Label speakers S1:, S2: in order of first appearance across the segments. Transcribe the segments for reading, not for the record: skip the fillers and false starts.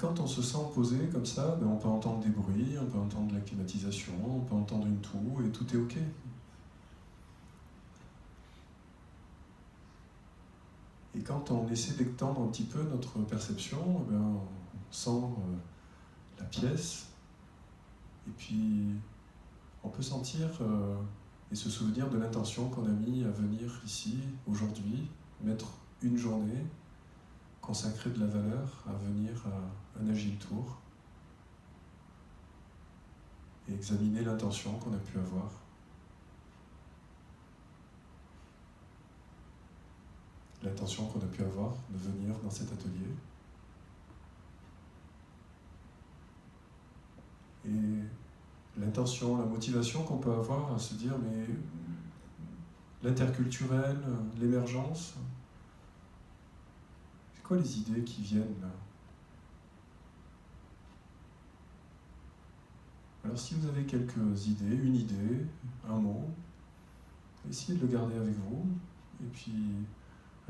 S1: quand on se sent posé comme ça, ben on peut entendre des bruits, on peut entendre la climatisation, on peut entendre une toux, et tout est OK. Et quand on essaie d'étendre un petit peu notre perception, ben on sent la pièce, et puis on peut sentir et se souvenir de l'intention qu'on a mis à venir ici, aujourd'hui, mettre une journée, consacrer de la valeur à venir à un agile tour, et examiner l'intention qu'on a pu avoir. L'intention qu'on a pu avoir de venir dans cet atelier. Et l'intention, la motivation qu'on peut avoir à se dire, mais l'interculturel, l'émergence, c'est quoi les idées qui viennent là? Alors si vous avez quelques idées, une idée, un mot, essayez de le garder avec vous, et puis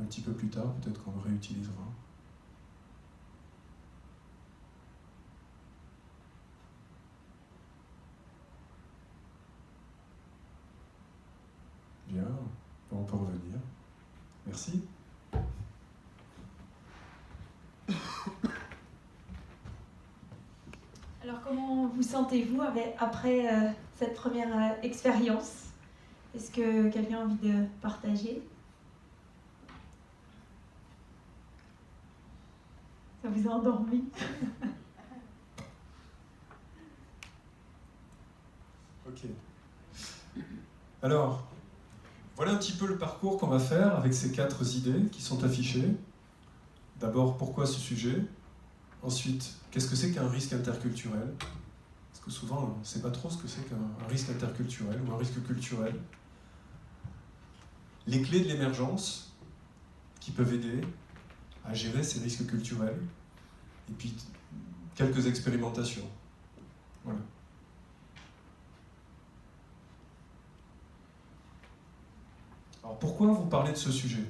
S1: un petit peu plus tard, peut-être qu'on le réutilisera. Bien, on peut revenir. Merci.
S2: Alors comment vous sentez-vous après cette première expérience? Est-ce que quelqu'un a envie de partager? Ça vous a endormi?
S1: Ok. Alors, voilà un petit peu le parcours qu'on va faire avec ces 4 idées qui sont affichées. D'abord, pourquoi ce sujet? Ensuite, qu'est-ce que c'est qu'un risque interculturel? Parce que souvent, on ne sait pas trop ce que c'est qu'un risque interculturel ou un risque culturel. Les clés de l'émergence qui peuvent aider à gérer ces risques culturels. Et puis, quelques expérimentations. Voilà. Alors, pourquoi vous parlez de ce sujet?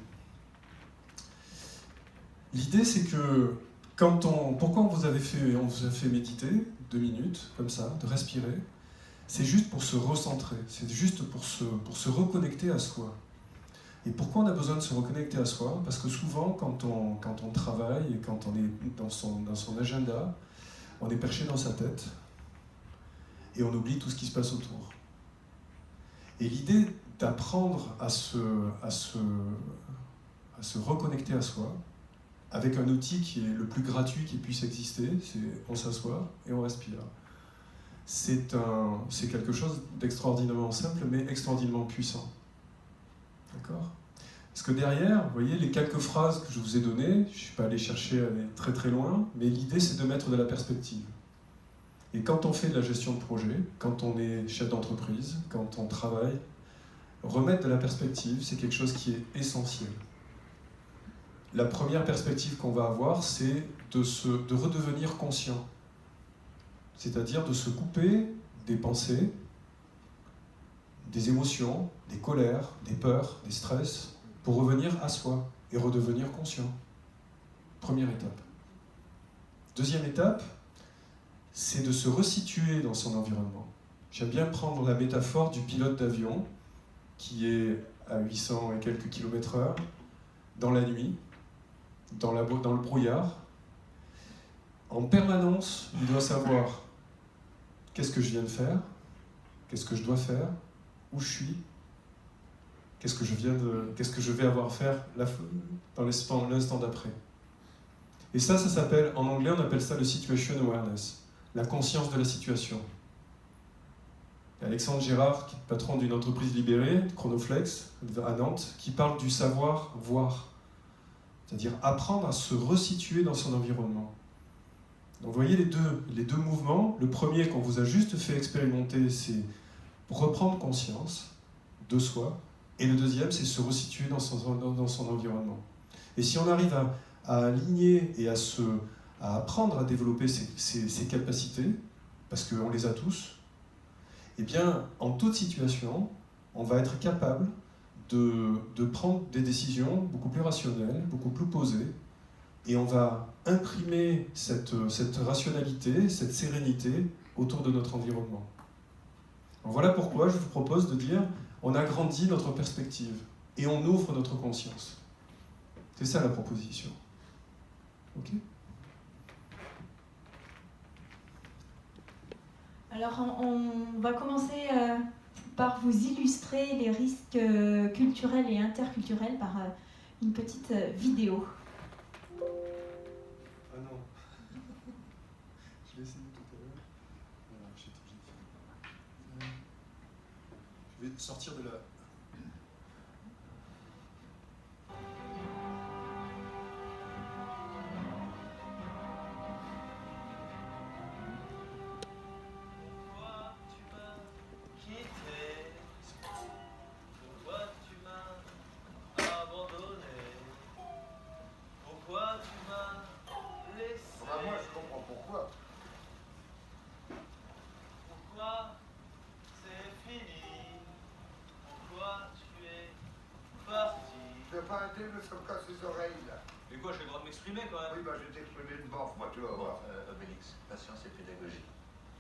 S1: L'idée, c'est que pourquoi on vous a fait méditer 2 minutes, comme ça, de respirer? C'est juste pour se recentrer, c'est juste pour se reconnecter à soi. Et pourquoi on a besoin de se reconnecter à soi? Parce que souvent, quand on travaille et quand on est dans son agenda, on est perché dans sa tête et on oublie tout ce qui se passe autour. Et l'idée d'apprendre à se reconnecter à soi, avec un outil qui est le plus gratuit qui puisse exister, c'est on s'assoit et on respire. C'est quelque chose d'extraordinairement simple, mais extraordinairement puissant. D'accord? Parce que derrière, vous voyez, les quelques phrases que je vous ai données, je ne suis pas allé chercher à aller très très loin, mais l'idée c'est de mettre de la perspective. Et quand on fait de la gestion de projet, quand on est chef d'entreprise, quand on travaille, remettre de la perspective, c'est quelque chose qui est essentiel. La première perspective qu'on va avoir, c'est de redevenir conscient. C'est-à-dire de se couper des pensées, des émotions, des colères, des peurs, des stress, pour revenir à soi et redevenir conscient. Première étape. Deuxième étape, c'est de se resituer dans son environnement. J'aime bien prendre la métaphore du pilote d'avion qui est à 800 et quelques km/h, dans la nuit, dans le brouillard. En permanence, il doit savoir qu'est-ce que je viens de faire, qu'est-ce que je dois faire, où je suis, qu'est-ce que je vais avoir à faire dans l'instant d'après. Et ça s'appelle, en anglais, on appelle ça le situation awareness, la conscience de la situation. Alexandre Gérard, qui est patron d'une entreprise libérée, Chronoflex, à Nantes, qui parle du savoir-voir. C'est-à-dire apprendre à se resituer dans son environnement. Donc vous voyez les deux mouvements. Le premier qu'on vous a juste fait expérimenter, c'est reprendre conscience de soi. Et le deuxième, c'est se resituer dans son environnement. Et si on arrive à aligner et à apprendre à développer ces capacités, parce qu'on les a tous, eh bien, en toute situation, on va être capable de prendre des décisions beaucoup plus rationnelles, beaucoup plus posées, Et on va imprimer cette rationalité, cette sérénité autour de notre environnement. Alors voilà pourquoi je vous propose de dire on agrandit notre perspective et on ouvre notre conscience. C'est ça la proposition. Ok ?
S2: Alors on va commencer par vous illustrer les risques culturels et interculturels par une petite vidéo.
S1: Ah non. Je l'ai essayé tout à l'heure. Voilà, je vais sortir de la...
S3: Me faire casser les oreilles là.
S4: Mais quoi, j'ai le droit de m'exprimer quand même?
S3: Oui, bah je vais t'exprimer une baffe, moi tu vas voir.
S5: Obélix, patience et pédagogie.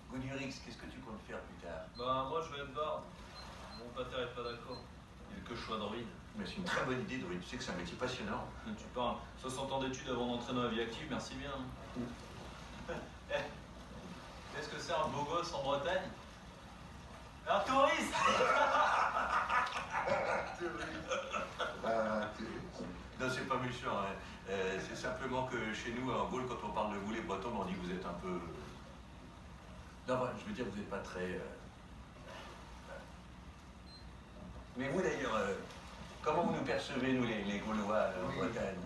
S5: Gounurix, qu'est-ce que tu comptes faire plus tard?
S4: Bah, moi je vais être barde. Mon pater est pas d'accord. Il veut que je sois druide.
S5: Mais c'est une très bonne idée, druide. Tu sais que c'est un métier passionnant.
S4: Tu parles 60 ans d'études avant d'entrer dans la vie active, merci bien. Qu'est-ce que c'est un beau gosse en Bretagne? Un touriste.
S5: Non, c'est pas méchant. Hein. C'est simplement que chez nous, en Gaule, quand on parle de vous les Bretons, on dit que vous êtes un peu... Non, bah, je veux dire, vous n'êtes pas très... Mais vous d'ailleurs, comment vous nous percevez, nous les Gaulois en Bretagne?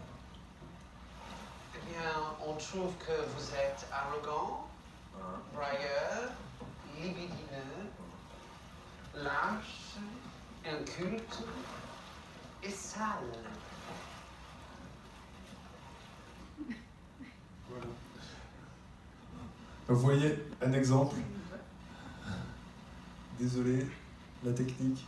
S6: Eh bien, on trouve que vous êtes arrogant, brailleur, libidineux, lâche, inculte et sale.
S1: Voilà. Vous voyez un exemple. Désolé, la technique.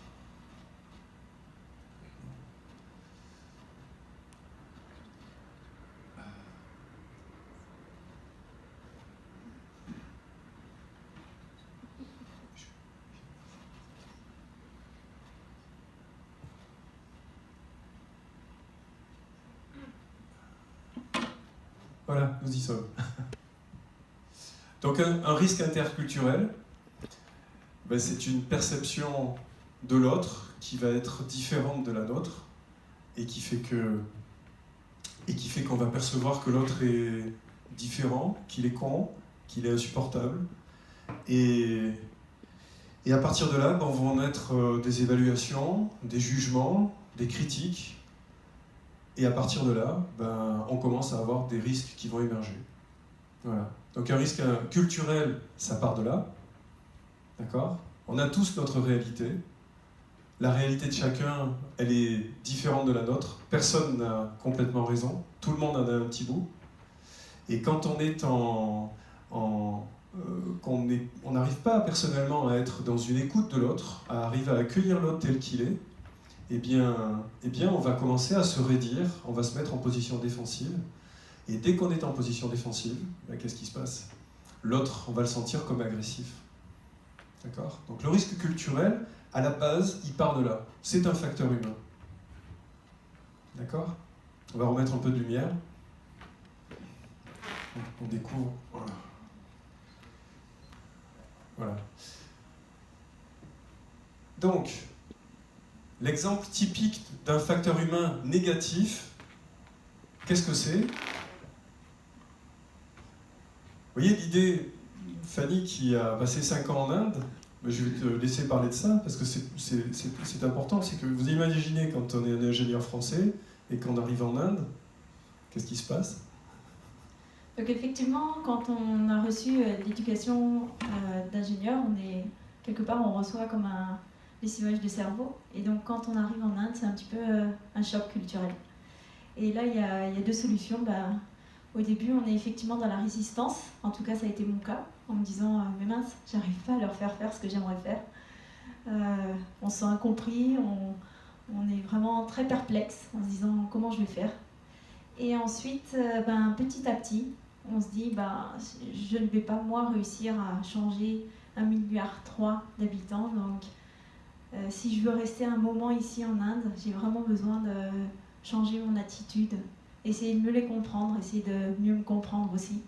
S1: Voilà, nous y sommes. Donc un risque interculturel, ben, c'est une perception de l'autre qui va être différente de la nôtre et qui fait qu'on va percevoir que l'autre est différent, qu'il est con, qu'il est insupportable. Et à partir de là, ben, vont naître des évaluations, des jugements, des critiques. Et à partir de là, ben, on commence à avoir des risques qui vont émerger. Voilà. Donc un risque culturel, ça part de là. D'accord ? On a tous notre réalité. La réalité de chacun, elle est différente de la nôtre. Personne n'a complètement raison. Tout le monde en a un petit bout. Et quand on est on n'arrive pas personnellement à être dans une écoute de l'autre, à arriver à accueillir l'autre tel qu'il est, eh bien, on va commencer à se raidir, on va se mettre en position défensive. Et dès qu'on est en position défensive, ben, qu'est-ce qui se passe? L'autre, on va le sentir comme agressif. D'accord? Donc le risque culturel, à la base, il part de là. C'est un facteur humain. D'accord? On va remettre un peu de lumière. On découvre. Voilà. Voilà. Donc, l'exemple typique d'un facteur humain négatif, qu'est-ce que c'est? Vous voyez l'idée, Fanny qui a passé 5 ans en Inde, je vais te laisser parler de ça, parce que c'est important, c'est que vous imaginez quand on est un ingénieur français et qu'on arrive en Inde, qu'est-ce qui se passe?
S2: Donc effectivement, quand on a reçu l'éducation d'ingénieur, quelque part on reçoit comme un lessivage de cerveau. Et donc quand on arrive en Inde, c'est un petit peu un choc culturel. Et là, il y a deux solutions. Au début, on est effectivement dans la résistance. En tout cas, ça a été mon cas, en me disant mais mince, j'arrive pas à leur faire ce que j'aimerais faire. On se sent incompris, on est vraiment très perplexe en se disant comment je vais faire. Et ensuite, petit à petit, on se dit, je ne vais pas moi réussir à changer 1,3 milliard d'habitants. Donc, si je veux rester un moment ici en Inde, j'ai vraiment besoin de changer mon attitude, essayer de mieux les comprendre, essayer de mieux me comprendre aussi.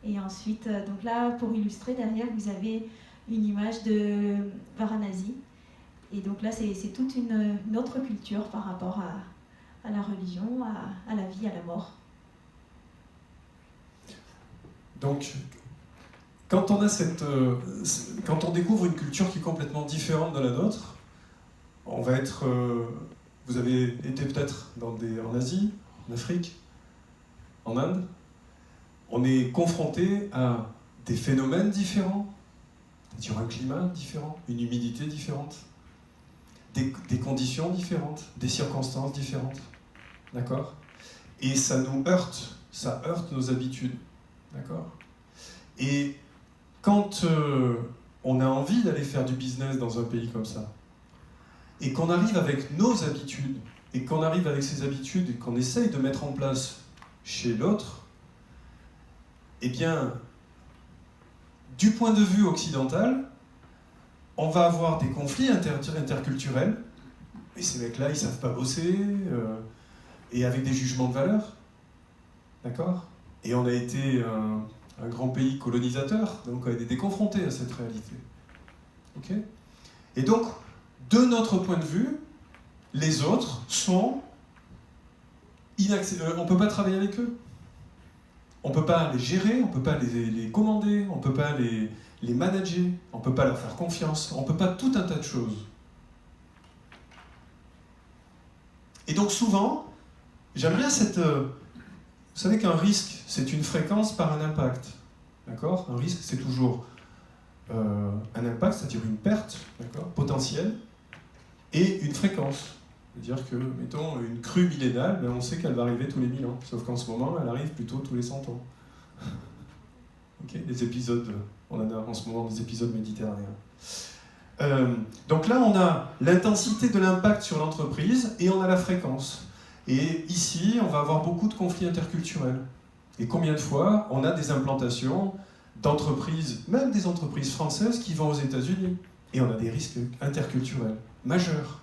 S2: Et ensuite, donc là, pour illustrer, derrière, vous avez une image de Varanasi. Et donc là, c'est toute une autre culture par rapport à la religion, à la vie, à la mort.
S1: Donc, quand on découvre une culture qui est complètement différente de la nôtre, on va être... vous avez été peut-être en Asie, en Afrique, en Inde. On est confronté à des phénomènes différents, c'est-à-dire un climat différent, une humidité différente, des conditions différentes, des circonstances différentes. D'accord ? Et ça nous heurte, ça heurte nos habitudes. D'accord ? Et quand on a envie d'aller faire du business dans un pays comme ça, et qu'on arrive avec nos habitudes, et qu'on arrive avec ces habitudes, et qu'on essaye de mettre en place chez l'autre, eh bien, du point de vue occidental, on va avoir des conflits interculturels, et ces mecs-là, ils ne savent pas bosser, et avec des jugements de valeur. D'accord ? Et on a été un grand pays colonisateur, donc on a été confronté à cette réalité. Ok ? Et donc, de notre point de vue, les autres sont on ne peut pas travailler avec eux. On ne peut pas les gérer, on ne peut pas les commander, on ne peut pas les manager, on ne peut pas leur faire confiance, on ne peut pas tout un tas de choses. Et donc souvent, j'aime bien cette... vous savez qu'un risque, c'est une fréquence par un impact. D'accord ? Un risque, c'est toujours un impact, c'est-à-dire une perte, d'accord, potentielle, et une fréquence. C'est-à-dire que, mettons, une crue millénale, on sait qu'elle va arriver tous les 1000 ans, sauf qu'en ce moment, elle arrive plutôt tous les 100 ans. Okay, les épisodes, on en a en ce moment des épisodes méditerranéens. Donc là, on a l'intensité de l'impact sur l'entreprise et on a la fréquence. Et ici, on va avoir beaucoup de conflits interculturels. Et combien de fois on a des implantations d'entreprises, même des entreprises françaises qui vont aux États-Unis. Et on a des risques interculturels majeurs.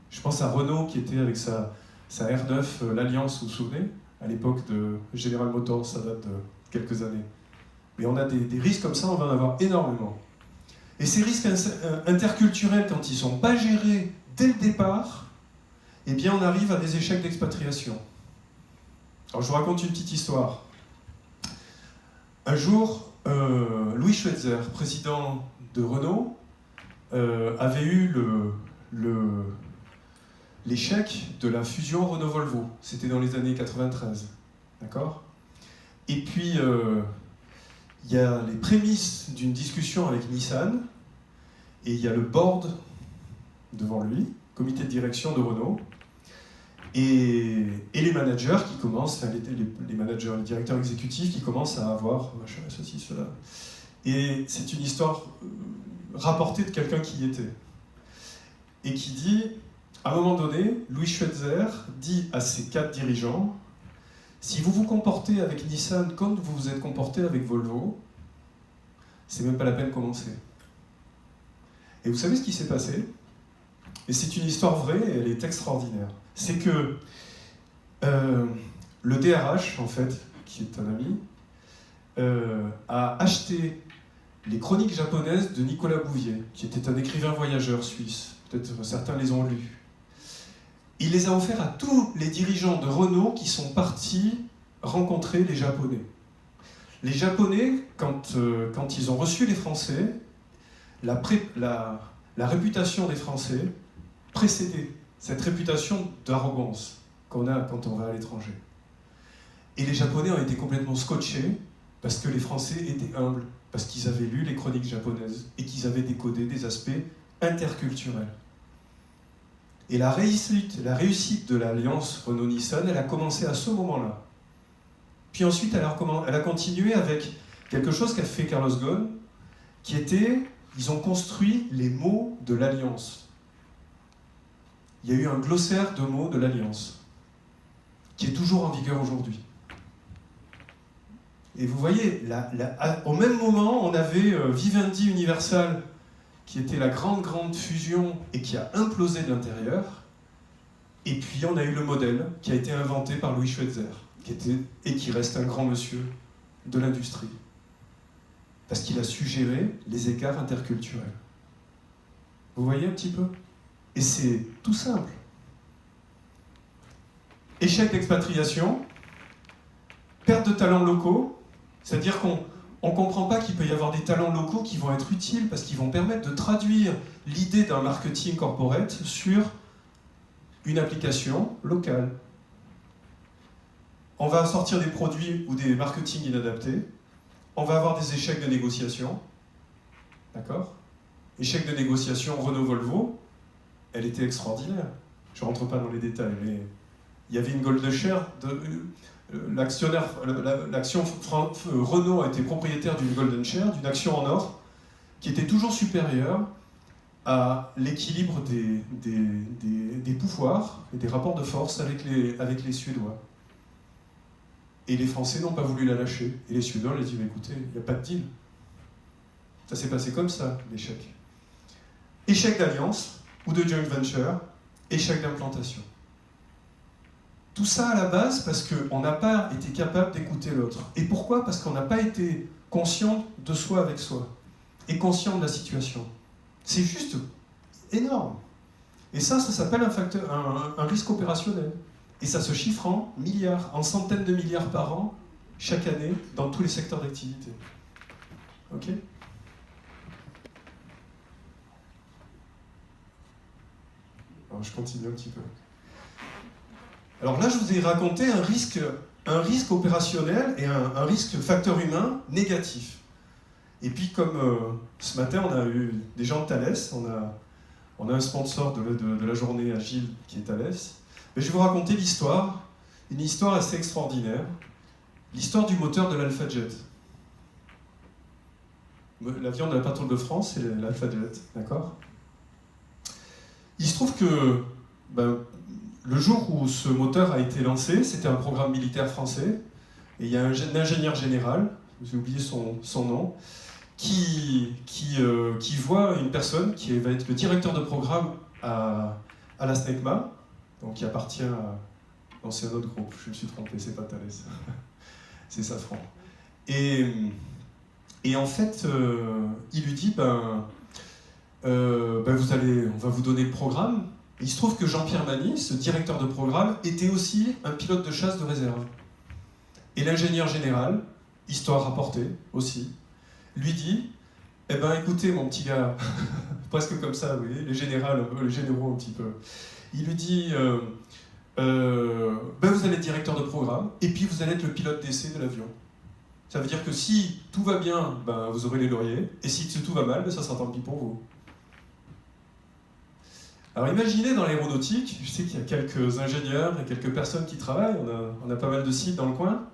S1: Je pense à Renault qui était avec sa R9, l'Alliance, vous vous souvenez, à l'époque de General Motors, ça date de quelques années. Mais on a des risques comme ça, on va en avoir énormément. Et ces risques interculturels, quand ils ne sont pas gérés dès le départ, eh bien on arrive à des échecs d'expatriation. Alors je vous raconte une petite histoire. Un jour, Louis Schweitzer, président de Renault, avait eu l'échec de la fusion Renault-Volvo. C'était dans les années 93. D'accord ? Et puis, il y a les prémices d'une discussion avec Nissan, et il y a le board devant lui, comité de direction de Renault, et les managers qui commencent, enfin les managers, les directeurs exécutifs qui commencent à avoir machin, ceci, cela. Et c'est une histoire rapportée de quelqu'un qui y était. Et qui dit, à un moment donné, Louis Schweitzer dit à ses 4 dirigeants, si vous vous comportez avec Nissan comme vous vous êtes comporté avec Volvo, c'est même pas la peine de commencer. Et vous savez ce qui s'est passé ? Et c'est une histoire vraie et elle est extraordinaire. C'est que le DRH, en fait, qui est un ami, a acheté les chroniques japonaises de Nicolas Bouvier, qui était un écrivain voyageur suisse. Peut-être certains les ont lus. Il les a offerts à tous les dirigeants de Renault qui sont partis rencontrer les Japonais. Les Japonais, quand ils ont reçu les Français, la réputation des Français précédait cette réputation d'arrogance qu'on a quand on va à l'étranger. Et les Japonais ont été complètement scotchés parce que les Français étaient humbles, parce qu'ils avaient lu les chroniques japonaises et qu'ils avaient décodé des aspects interculturels. Et la réussite de l'alliance Renault-Nissan, elle a commencé à ce moment-là. Puis ensuite, elle a continué avec quelque chose qu'a fait Carlos Ghosn, qui était, ils ont construit les mots de l'alliance. Il y a eu un glossaire de mots de l'alliance. qui est toujours en vigueur aujourd'hui. Et vous voyez, au même moment, on avait Vivendi Universal, qui était la grande fusion et qui a implosé de l'intérieur. Et puis on a eu le modèle qui a été inventé par Louis Schweitzer, et qui reste un grand monsieur de l'industrie. Parce qu'il a su gérer les écarts interculturels. Vous voyez un petit peu? Et c'est tout simple. Échec d'expatriation, perte de talents locaux, c'est-à-dire qu'on ne comprend pas qu'il peut y avoir des talents locaux qui vont être utiles parce qu'ils vont permettre de traduire l'idée d'un marketing corporate sur une application locale. On va sortir des produits ou des marketing inadaptés, on va avoir des échecs de négociation, d'accord? Échec de négociation Renault-Volvo, elle était extraordinaire. Je ne rentre pas dans les détails, mais il y avait une golden share l'actionnaire, Renault a été propriétaire d'une golden share, d'une action en or, qui était toujours supérieure à l'équilibre des pouvoirs et des rapports de force avec les Suédois. Et les Français n'ont pas voulu la lâcher. Et les Suédois leur disent, écoutez, il n'y a pas de deal. Ça s'est passé comme ça, l'échec. Échec d'alliance ou de joint venture, échec d'implantation. Tout ça à la base parce qu'on n'a pas été capable d'écouter l'autre. Et pourquoi? Parce qu'on n'a pas été conscient de soi avec soi et conscient de la situation. C'est juste énorme. Et ça s'appelle un risque opérationnel. Et ça se chiffre en milliards, en centaines de milliards par an, chaque année, dans tous les secteurs d'activité. Ok? Alors, je continue un petit peu. Alors là, je vous ai raconté un risque opérationnel et un risque facteur humain négatif. Et puis, comme ce matin, on a eu des gens de Thales, on a un sponsor de la journée agile qui est Thales. Mais je vais vous raconter une histoire assez extraordinaire, l'histoire du moteur de l'Alpha-Jet. L'avion de la patrouille de France, c'est l'Alpha-Jet, d'accord? Il se trouve que le jour où ce moteur a été lancé, c'était un programme militaire français, et il y a un ingénieur général, j'ai oublié son nom, qui voit une personne qui va être le directeur de programme à la SNECMA, donc qui appartient à... Non, c'est un autre groupe, je me suis trompé, c'est pas Thales, c'est Safran. Et en fait, il lui dit, on va vous donner le programme. Il se trouve que Jean-Pierre Magny, ce directeur de programme, était aussi un pilote de chasse de réserve. Et l'ingénieur général, histoire rapportée aussi, lui dit, écoutez mon petit gars, presque comme ça, vous voyez, les généraux un petit peu, il lui dit, vous allez être directeur de programme, et puis vous allez être le pilote d'essai de l'avion. Ça veut dire que si tout va bien, vous aurez les lauriers, et si tout va mal, ça sera tant pis pour vous. Alors imaginez dans l'aéronautique, je sais qu'il y a quelques ingénieurs et quelques personnes qui travaillent, on a pas mal de sites dans le coin,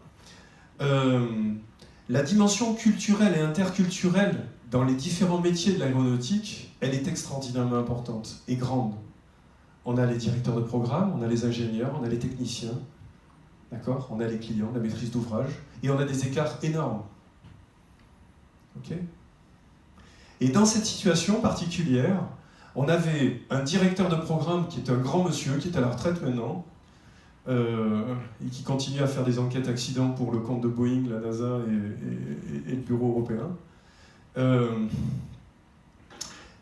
S1: la dimension culturelle et interculturelle dans les différents métiers de l'aéronautique, elle est extraordinairement importante et grande. On a les directeurs de programme, on a les ingénieurs, on a les techniciens, d'accord? On a les clients, la maîtrise d'ouvrage, et on a des écarts énormes. Ok? Et dans cette situation particulière, on avait un directeur de programme qui est un grand monsieur, qui est à la retraite maintenant, et qui continue à faire des enquêtes accidents pour le compte de Boeing, la NASA et le bureau européen.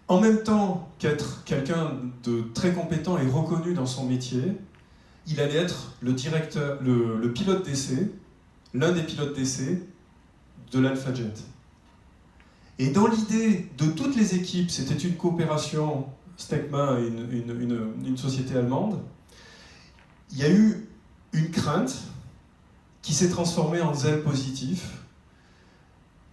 S1: En même temps qu'être quelqu'un de très compétent et reconnu dans son métier, il allait être le pilote d'essai, l'un des pilotes d'essai de l'Alpha-Jet. Et dans l'idée de toutes les équipes, c'était une coopération, SNECMA et une société allemande, il y a eu une crainte qui s'est transformée en zèle positif,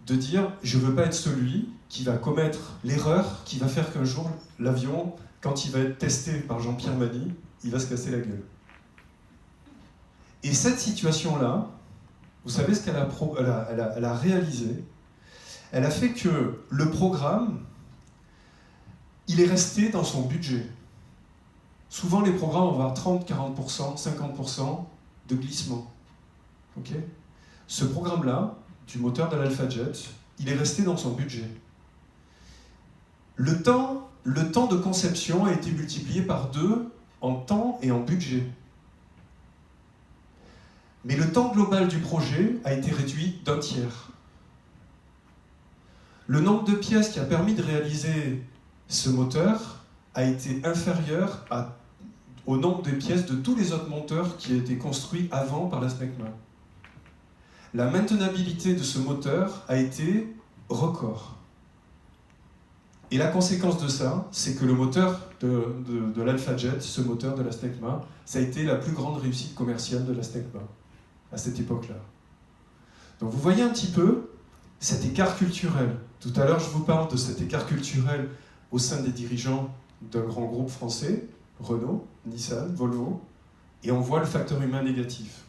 S1: de dire « je ne veux pas être celui qui va commettre l'erreur qui va faire qu'un jour, l'avion, quand il va être testé par Jean-Pierre Magny, il va se casser la gueule. » Et cette situation-là, vous savez ce qu'elle a réalisé? Elle a fait que le programme, il est resté dans son budget. Souvent, les programmes vont avoir 30, 40%, 50% de glissement. Okay, ce programme-là, du moteur de l'AlphaJet, il est resté dans son budget. Le temps de conception a été multiplié par 2 en temps et en budget. Mais le temps global du projet a été réduit d'un tiers. Le nombre de pièces qui a permis de réaliser ce moteur a été inférieur au nombre de pièces de tous les autres moteurs qui étaient construits avant par la SNECMA. La maintenabilité de ce moteur a été record. Et la conséquence de ça, c'est que le moteur de l'AlphaJet, ce moteur de la SNECMA, ça a été la plus grande réussite commerciale de la SNECMA à cette époque-là. Donc vous voyez un petit peu cet écart culturel. Tout à l'heure, je vous parle de cet écart culturel au sein des dirigeants d'un grand groupe français, Renault, Nissan, Volvo, et on voit le facteur humain négatif.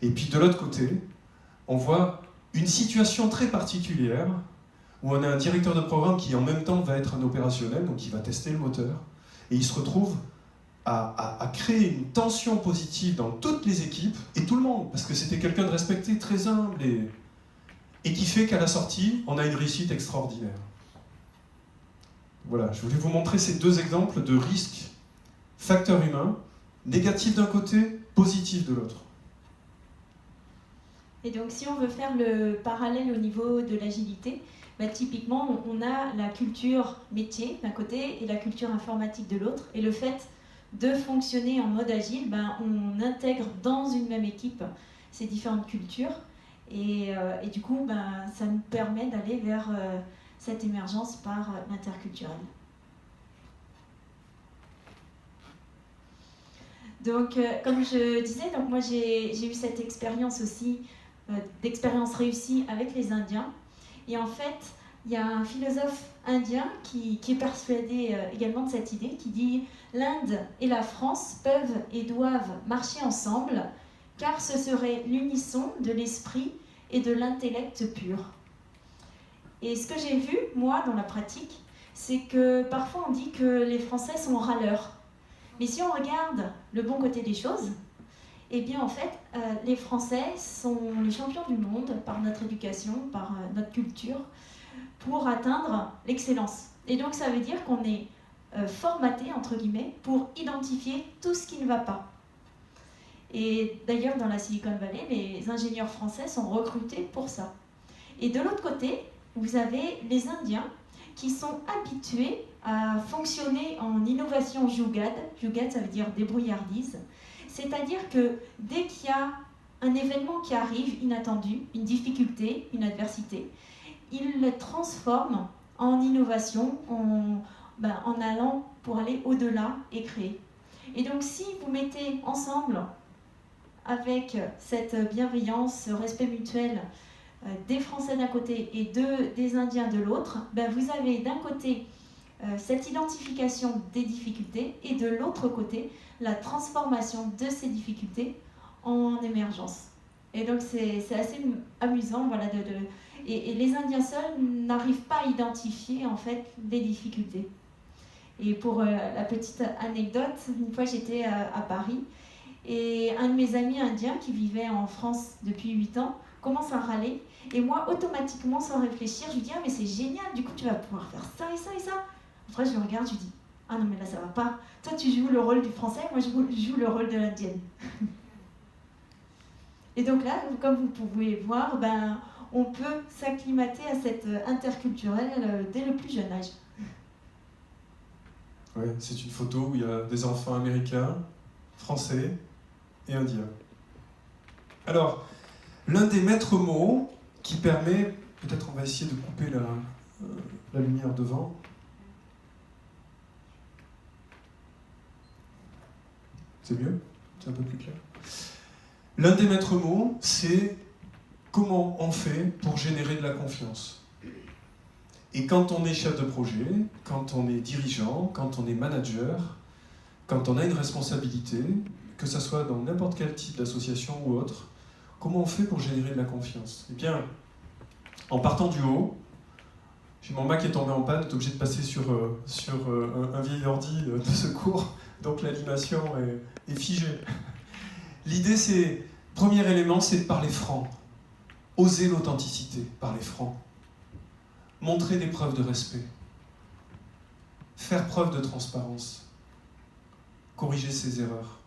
S1: Et puis de l'autre côté, on voit une situation très particulière où on a un directeur de programme qui en même temps va être un opérationnel, donc il va tester le moteur, et il se retrouve à créer une tension positive dans toutes les équipes, et tout le monde, parce que c'était quelqu'un de respecté, très humble, et qui fait qu'à la sortie, on a une réussite extraordinaire. Voilà, je voulais vous montrer ces 2 exemples de risques, facteur humain, négatif d'un côté, positif de l'autre.
S2: Et donc si on veut faire le parallèle au niveau de l'agilité, typiquement on a la culture métier d'un côté et la culture informatique de l'autre, et le fait de fonctionner en mode agile, on intègre dans une même équipe ces différentes cultures, et du coup ça nous permet d'aller vers cette émergence par l'interculturel. Donc comme je disais, donc moi j'ai eu cette expérience aussi, d'expérience réussie avec les Indiens, et en fait il y a un philosophe indien qui est persuadé également de cette idée, qui dit « L'Inde et la France peuvent et doivent marcher ensemble, car ce serait l'unisson de l'esprit et de l'intellect pur. » Et ce que j'ai vu, moi, dans la pratique, c'est que parfois on dit que les Français sont râleurs. Mais si on regarde le bon côté des choses, eh bien en fait, les Français sont les champions du monde par notre éducation, par notre culture, pour atteindre l'excellence. Et donc ça veut dire qu'on est formaté, entre guillemets, pour identifier tout ce qui ne va pas. Et d'ailleurs, dans la Silicon Valley, les ingénieurs français sont recrutés pour ça. Et de l'autre côté, vous avez les Indiens qui sont habitués à fonctionner en innovation Jugaad. Jugaad, ça veut dire débrouillardise. C'est-à-dire que dès qu'il y a un événement qui arrive inattendu, une difficulté, une adversité, ils le transforment en innovation, en allant pour aller au-delà et créer. Et donc si vous mettez ensemble, avec cette bienveillance, ce respect mutuel des Français d'un côté et des Indiens de l'autre, vous avez d'un côté cette identification des difficultés et de l'autre côté la transformation de ces difficultés en émergence. Et donc c'est assez amusant, voilà, et les Indiens seuls n'arrivent pas à identifier en fait les difficultés. Et pour la petite anecdote, une fois j'étais à Paris et un de mes amis indiens qui vivait en France depuis 8 ans commence à râler, et moi automatiquement sans réfléchir je lui dis « Ah mais c'est génial, du coup tu vas pouvoir faire ça et ça et ça ». Après je le regarde, je lui dis « Ah non mais là ça va pas, toi tu joues le rôle du français, moi je joue le rôle de l'indienne ». Et donc là, comme vous pouvez voir, on peut s'acclimater à cette interculturelle dès le plus jeune âge.
S1: Ouais, c'est une photo où il y a des enfants américains, français et indiens. Alors, l'un des maîtres mots qui permet, peut-être on va essayer de couper la lumière devant. C'est mieux? C'est un peu plus clair? L'un des maîtres mots, c'est comment on fait pour générer de la confiance. Et quand on est chef de projet, quand on est dirigeant, quand on est manager, quand on a une responsabilité, que ce soit dans n'importe quel type d'association ou autre, comment on fait pour générer de la confiance? Eh bien, en partant du haut, mon Mac est tombé en panne, j'étais obligé de passer sur un vieil ordi de secours, donc l'animation est figée. L'idée, c'est, premier élément, c'est de parler franc. Oser l'authenticité, parler franc. Montrer des preuves de respect. Faire preuve de transparence. Corriger ses erreurs.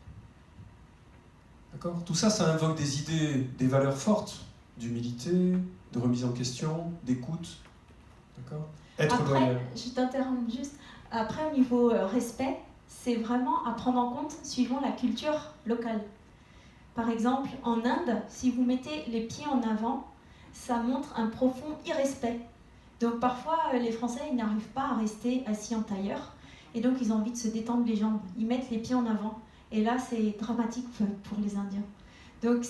S1: D'accord ? Tout ça, ça invoque des idées, des valeurs fortes, d'humilité, de remise en question, d'écoute. D'accord ? Être loyal.
S2: Après, je t'interromps juste. Après, au niveau respect, c'est vraiment à prendre en compte suivant la culture locale. Par exemple, en Inde, si vous mettez les pieds en avant, ça montre un profond irrespect. Donc parfois, les Français ils n'arrivent pas à rester assis en tailleur, et donc ils ont envie de se détendre les jambes. Ils mettent les pieds en avant, et là c'est dramatique pour les Indiens. Donc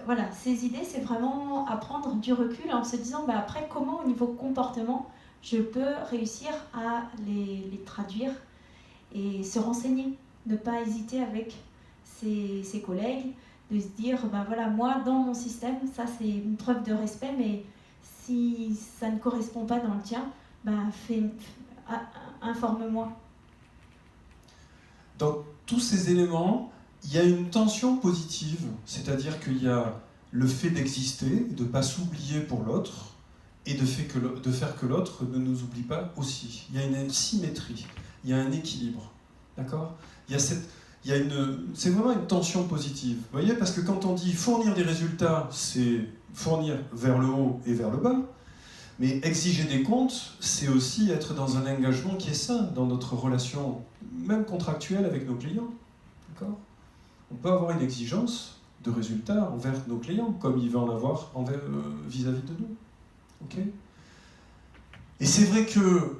S2: voilà, ces idées, c'est vraiment à prendre du recul en se disant, bah, après, comment au niveau comportement, je peux réussir à les traduire et se renseigner, ne pas hésiter avec ses collègues, de se dire, ben voilà, moi, dans mon système, ça c'est une preuve de respect, mais si ça ne correspond pas dans le tien, ben informe-moi.
S1: Dans tous ces éléments, il y a une tension positive, c'est-à-dire qu'il y a le fait d'exister, de ne pas s'oublier pour l'autre, et de faire que l'autre ne nous oublie pas aussi. Il y a une symétrie, il y a un équilibre, d'accord ? C'est vraiment une tension positive. Vous voyez, parce que quand on dit fournir des résultats, c'est fournir vers le haut et vers le bas, mais exiger des comptes, c'est aussi être dans un engagement qui est sain dans notre relation, même contractuelle avec nos clients. D'accord ? On peut avoir une exigence de résultats envers nos clients, comme il va en avoir vis-à-vis de nous. Okay ? Et c'est vrai que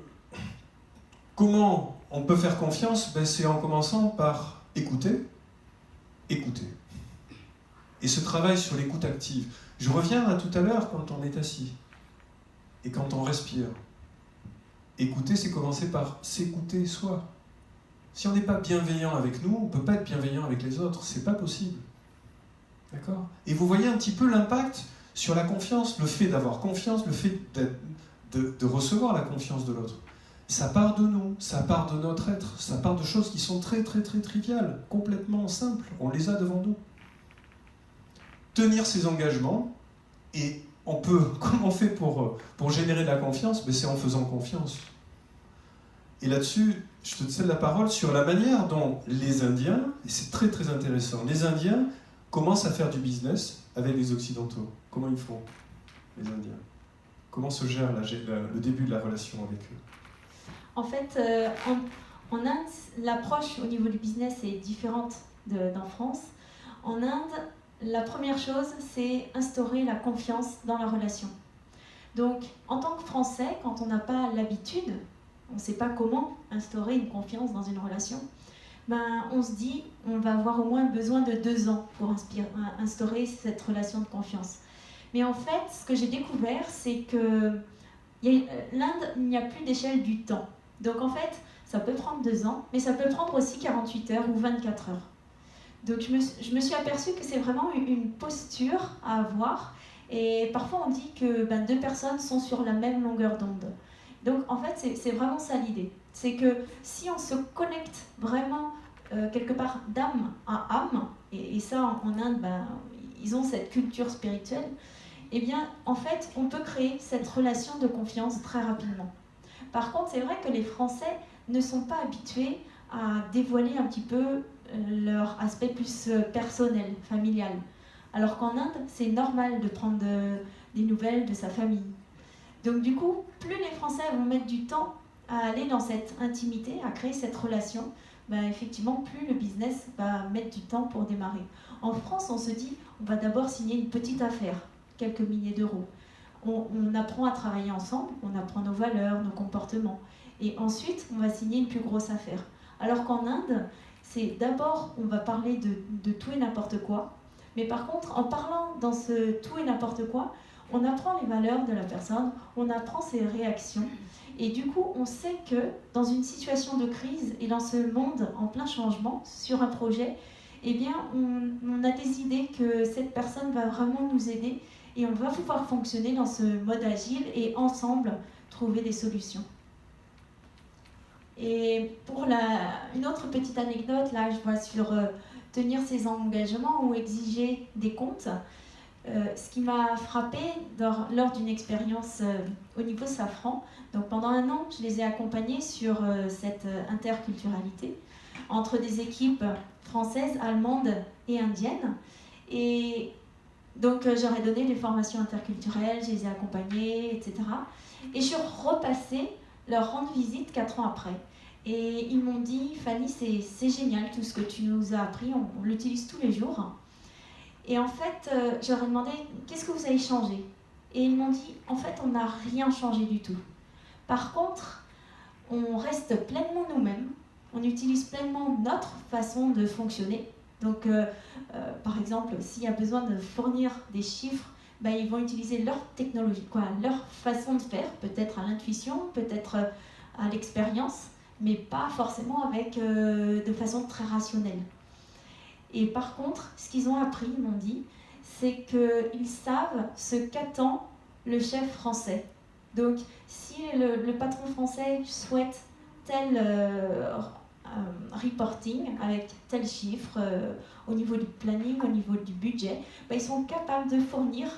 S1: comment on peut faire confiance ? C'est en commençant par écouter. Et ce travail sur l'écoute active. Je reviens à tout à l'heure quand on est assis et quand on respire. Écouter, c'est commencer par s'écouter soi. Si on n'est pas bienveillant avec nous, on ne peut pas être bienveillant avec les autres. C'est pas possible. D'accord ? Et vous voyez un petit peu l'impact sur la confiance, le fait d'avoir confiance, le fait de recevoir la confiance de l'autre. Ça part de nous, ça part de notre être, ça part de choses qui sont très très très triviales, complètement simples, on les a devant nous. Tenir ces engagements, et comment on fait pour générer de la confiance ? C'est en faisant confiance. Et là-dessus, je te cède la parole sur la manière dont les Indiens, et c'est très très intéressant, les Indiens commencent à faire du business avec les Occidentaux. Comment ils font, les Indiens ? Comment se gère le début de la relation avec eux ?
S2: En fait, en Inde, l'approche au niveau du business est différente d'en France. En Inde, la première chose, c'est instaurer la confiance dans la relation. Donc, en tant que Français, quand on n'a pas l'habitude, on ne sait pas comment instaurer une confiance dans une relation, on se dit on va avoir au moins besoin de 2 ans pour instaurer cette relation de confiance. Mais en fait, ce que j'ai découvert, c'est que l'Inde, il n'y a plus d'échelle du temps. Donc en fait, ça peut prendre 2 ans, mais ça peut prendre aussi 48 heures ou 24 heures. Donc je me suis aperçue que c'est vraiment une posture à avoir. Et parfois on dit que 2 personnes sont sur la même longueur d'onde. Donc en fait, c'est vraiment ça l'idée. C'est que si on se connecte vraiment quelque part d'âme à âme, et ça en Inde, ils ont cette culture spirituelle, eh bien en fait, on peut créer cette relation de confiance très rapidement. Par contre, c'est vrai que les Français ne sont pas habitués à dévoiler un petit peu leur aspect plus personnel, familial. Alors qu'en Inde, c'est normal de prendre des nouvelles de sa famille. Donc du coup, plus les Français vont mettre du temps à aller dans cette intimité, à créer cette relation, effectivement, plus le business va mettre du temps pour démarrer. En France, on se dit, on va d'abord signer une petite affaire, quelques milliers d'euros. On apprend à travailler ensemble, on apprend nos valeurs, nos comportements. Et ensuite, on va signer une plus grosse affaire. Alors qu'en Inde, c'est d'abord, on va parler de tout et n'importe quoi. Mais par contre, en parlant dans ce tout et n'importe quoi, on apprend les valeurs de la personne, on apprend ses réactions. Et du coup, on sait que dans une situation de crise et dans ce monde en plein changement, sur un projet, eh bien, on a des idées que cette personne va vraiment nous aider et on va pouvoir fonctionner dans ce mode agile et ensemble trouver des solutions. Et pour une autre petite anecdote, là je vois tenir ses engagements ou exiger des comptes. Ce qui m'a frappée lors d'une expérience au niveau Safran, donc pendant 1 an, je les ai accompagnés sur cette interculturalité entre des équipes françaises, allemandes et indiennes. Et donc j'aurais donné des formations interculturelles, je les ai accompagnés, etc. Et je suis repassée leur rendre visite 4 ans après. Et ils m'ont dit, Fanny, c'est génial tout ce que tu nous as appris, on l'utilise tous les jours. Et en fait, je leur ai demandé, qu'est-ce que vous avez changé? Et ils m'ont dit, en fait, on n'a rien changé du tout. Par contre, on reste pleinement nous-mêmes, on utilise pleinement notre façon de fonctionner. Donc, par exemple, s'il y a besoin de fournir des chiffres, ben, ils vont utiliser leur technologie, leur façon de faire, peut-être à l'intuition, peut-être à l'expérience, mais pas forcément de façon très rationnelle. Et par contre, ce qu'ils ont appris, ils m'ont dit, c'est qu'ils savent ce qu'attend le chef français. Donc, si le patron français souhaite tel reporting avec tel chiffre au niveau du planning, au niveau du budget, ben, ils sont capables de fournir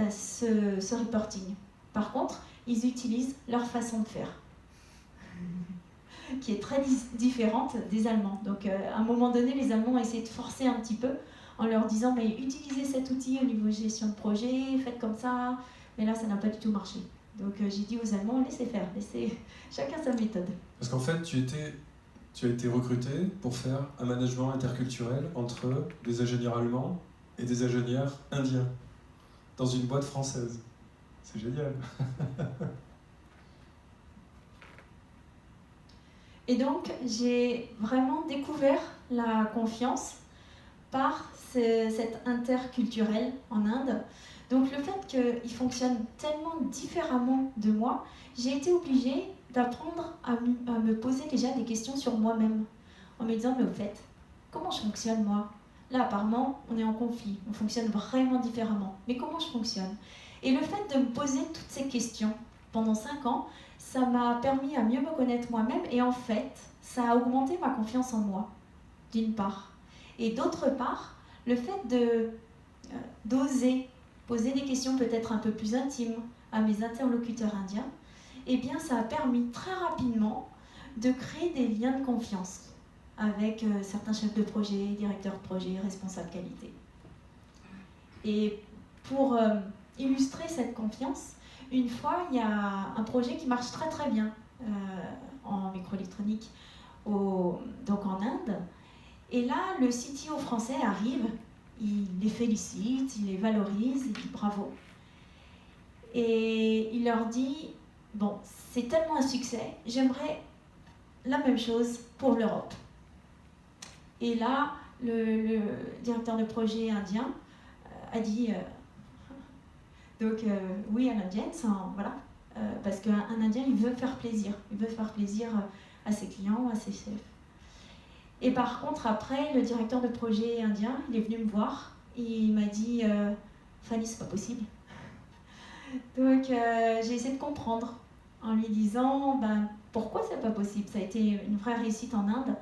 S2: ce reporting. Par contre, ils utilisent leur façon de faire, qui est très différente des Allemands. Donc, à un moment donné, les Allemands ont essayé de forcer un petit peu en leur disant mais utilisez cet outil au niveau gestion de projet, faites comme ça. Mais là, ça n'a pas du tout marché. Donc, j'ai dit aux Allemands, laissez faire, laissez chacun sa méthode.
S1: Parce qu'en fait, tu as été recruté pour faire un management interculturel entre des ingénieurs allemands et des ingénieurs indiens dans une boîte française. C'est génial.
S2: Et donc, j'ai vraiment découvert la confiance par cet interculturel en Inde. Donc, le fait qu'ils fonctionnent tellement différemment de moi, j'ai été obligée d'apprendre à me poser déjà des questions sur moi-même. En me disant, mais au fait, comment je fonctionne moi? Là, apparemment, on est en conflit, on fonctionne vraiment différemment. Mais comment je fonctionne? Et le fait de me poser toutes ces questions pendant 5 ans, ça m'a permis à mieux me connaître moi-même et en fait, ça a augmenté ma confiance en moi, d'une part. Et d'autre part, le fait d'oser poser des questions peut-être un peu plus intimes à mes interlocuteurs indiens, eh bien, ça a permis très rapidement de créer des liens de confiance avec certains chefs de projet, directeurs de projet, responsables qualité. Et pour illustrer cette confiance, une fois, il y a un projet qui marche très très bien en microélectronique, donc en Inde. Et là, le CTO français arrive, il les félicite, il les valorise, il dit bravo. Et il leur dit, bon, c'est tellement un succès, j'aimerais la même chose pour l'Europe. Et là, le directeur de projet indien a dit... Donc oui à l'indienne, voilà, parce qu'un Indien, il veut faire plaisir à ses clients, à ses chefs. Et par contre, après, le directeur de projet indien, il est venu me voir et il m'a dit Fanny, c'est pas possible. Donc j'ai essayé de comprendre en lui disant pourquoi c'est pas possible. Ça a été une vraie réussite en Inde.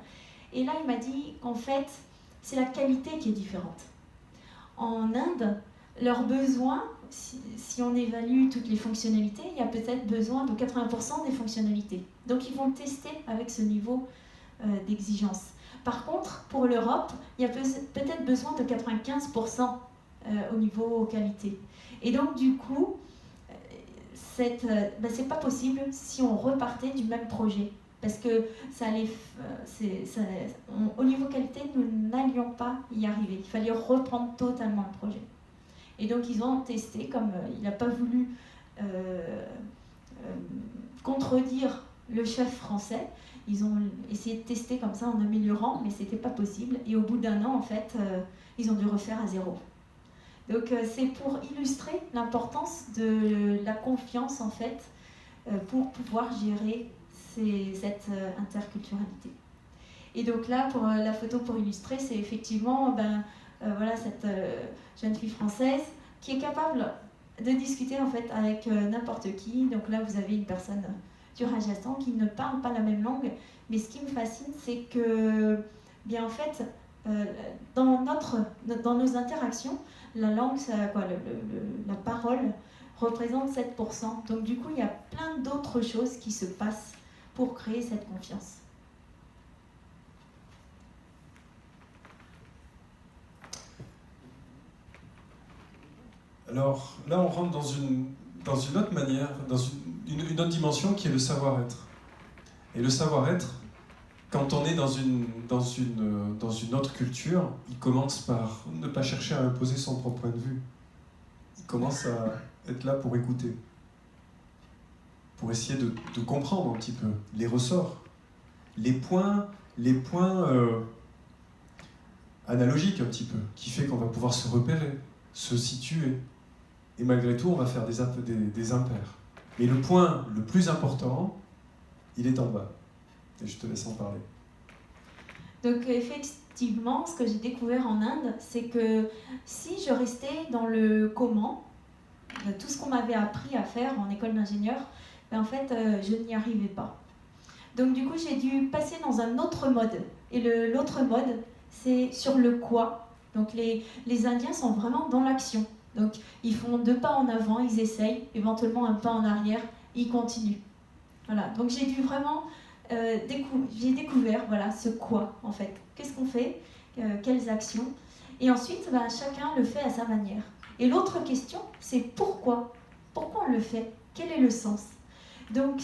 S2: Et là, il m'a dit qu'en fait, c'est la qualité qui est différente. En Inde, leurs besoins, si on évalue toutes les fonctionnalités, il y a peut-être besoin de 80% des fonctionnalités. Donc ils vont tester avec ce niveau d'exigence. Par contre, pour l'Europe, il y a peut-être besoin de 95% au niveau qualité. Et donc du coup, c'est pas possible si on repartait du même projet. Parce que au niveau qualité, nous n'allions pas y arriver. Il fallait reprendre totalement le projet. Et donc ils ont testé, comme il n'a pas voulu contredire le chef français, ils ont essayé de tester comme ça en améliorant, mais c'était pas possible. Et au bout d'1 an, en fait, ils ont dû refaire à 0. Donc c'est pour illustrer l'importance de la confiance, en fait, pour pouvoir gérer cette interculturalité. Et donc là, pour la photo pour illustrer, c'est effectivement voilà, cette jeune fille française qui est capable de discuter en fait avec n'importe qui. Donc là, vous avez une personne du Rajasthan qui ne parle pas la même langue, mais ce qui me fascine, c'est que bien en fait, dans nos interactions, la langue, la parole représente 7%. Donc du coup, il y a plein d'autres choses qui se passent pour créer cette confiance.
S1: Alors là, on rentre dans une autre manière, dans une autre dimension qui est le savoir-être. Et le savoir-être, quand on est dans une autre culture, il commence par ne pas chercher à imposer son propre point de vue. Il commence à être là pour écouter, pour essayer de comprendre un petit peu les ressorts, les points analogiques un petit peu, qui fait qu'on va pouvoir se repérer, se situer. Et malgré tout, on va faire des impairs. Mais le point le plus important, il est en bas. Et je te laisse en parler.
S2: Donc effectivement, ce que j'ai découvert en Inde, c'est que si je restais dans le comment, tout ce qu'on m'avait appris à faire en école d'ingénieur, ben en fait, je n'y arrivais pas. Donc du coup, j'ai dû passer dans un autre mode. Et l'autre mode, c'est sur le quoi. Donc les Indiens sont vraiment dans l'action. Donc ils font 2 pas en avant, ils essayent, éventuellement un pas en arrière, ils continuent. Voilà, donc j'ai dû vraiment... j'ai découvert voilà, ce quoi en fait. Qu'est-ce qu'on fait, quelles actions. Et ensuite, ben, chacun le fait à sa manière. Et l'autre question, c'est pourquoi. Pourquoi on le fait? Quel est le sens? Donc,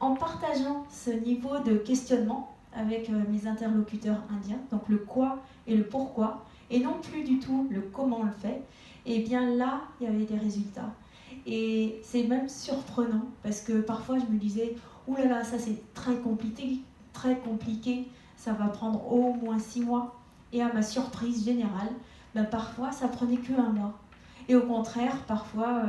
S2: en partageant ce niveau de questionnement avec mes interlocuteurs indiens, donc le quoi et le pourquoi, et non plus du tout le comment on le fait, et bien là, il y avait des résultats. Et c'est même surprenant, parce que parfois je me disais, ouh là là, ça c'est très compliqué, ça va prendre au moins 6 mois. Et à ma surprise générale, ben parfois ça prenait que 1 mois. Et au contraire, parfois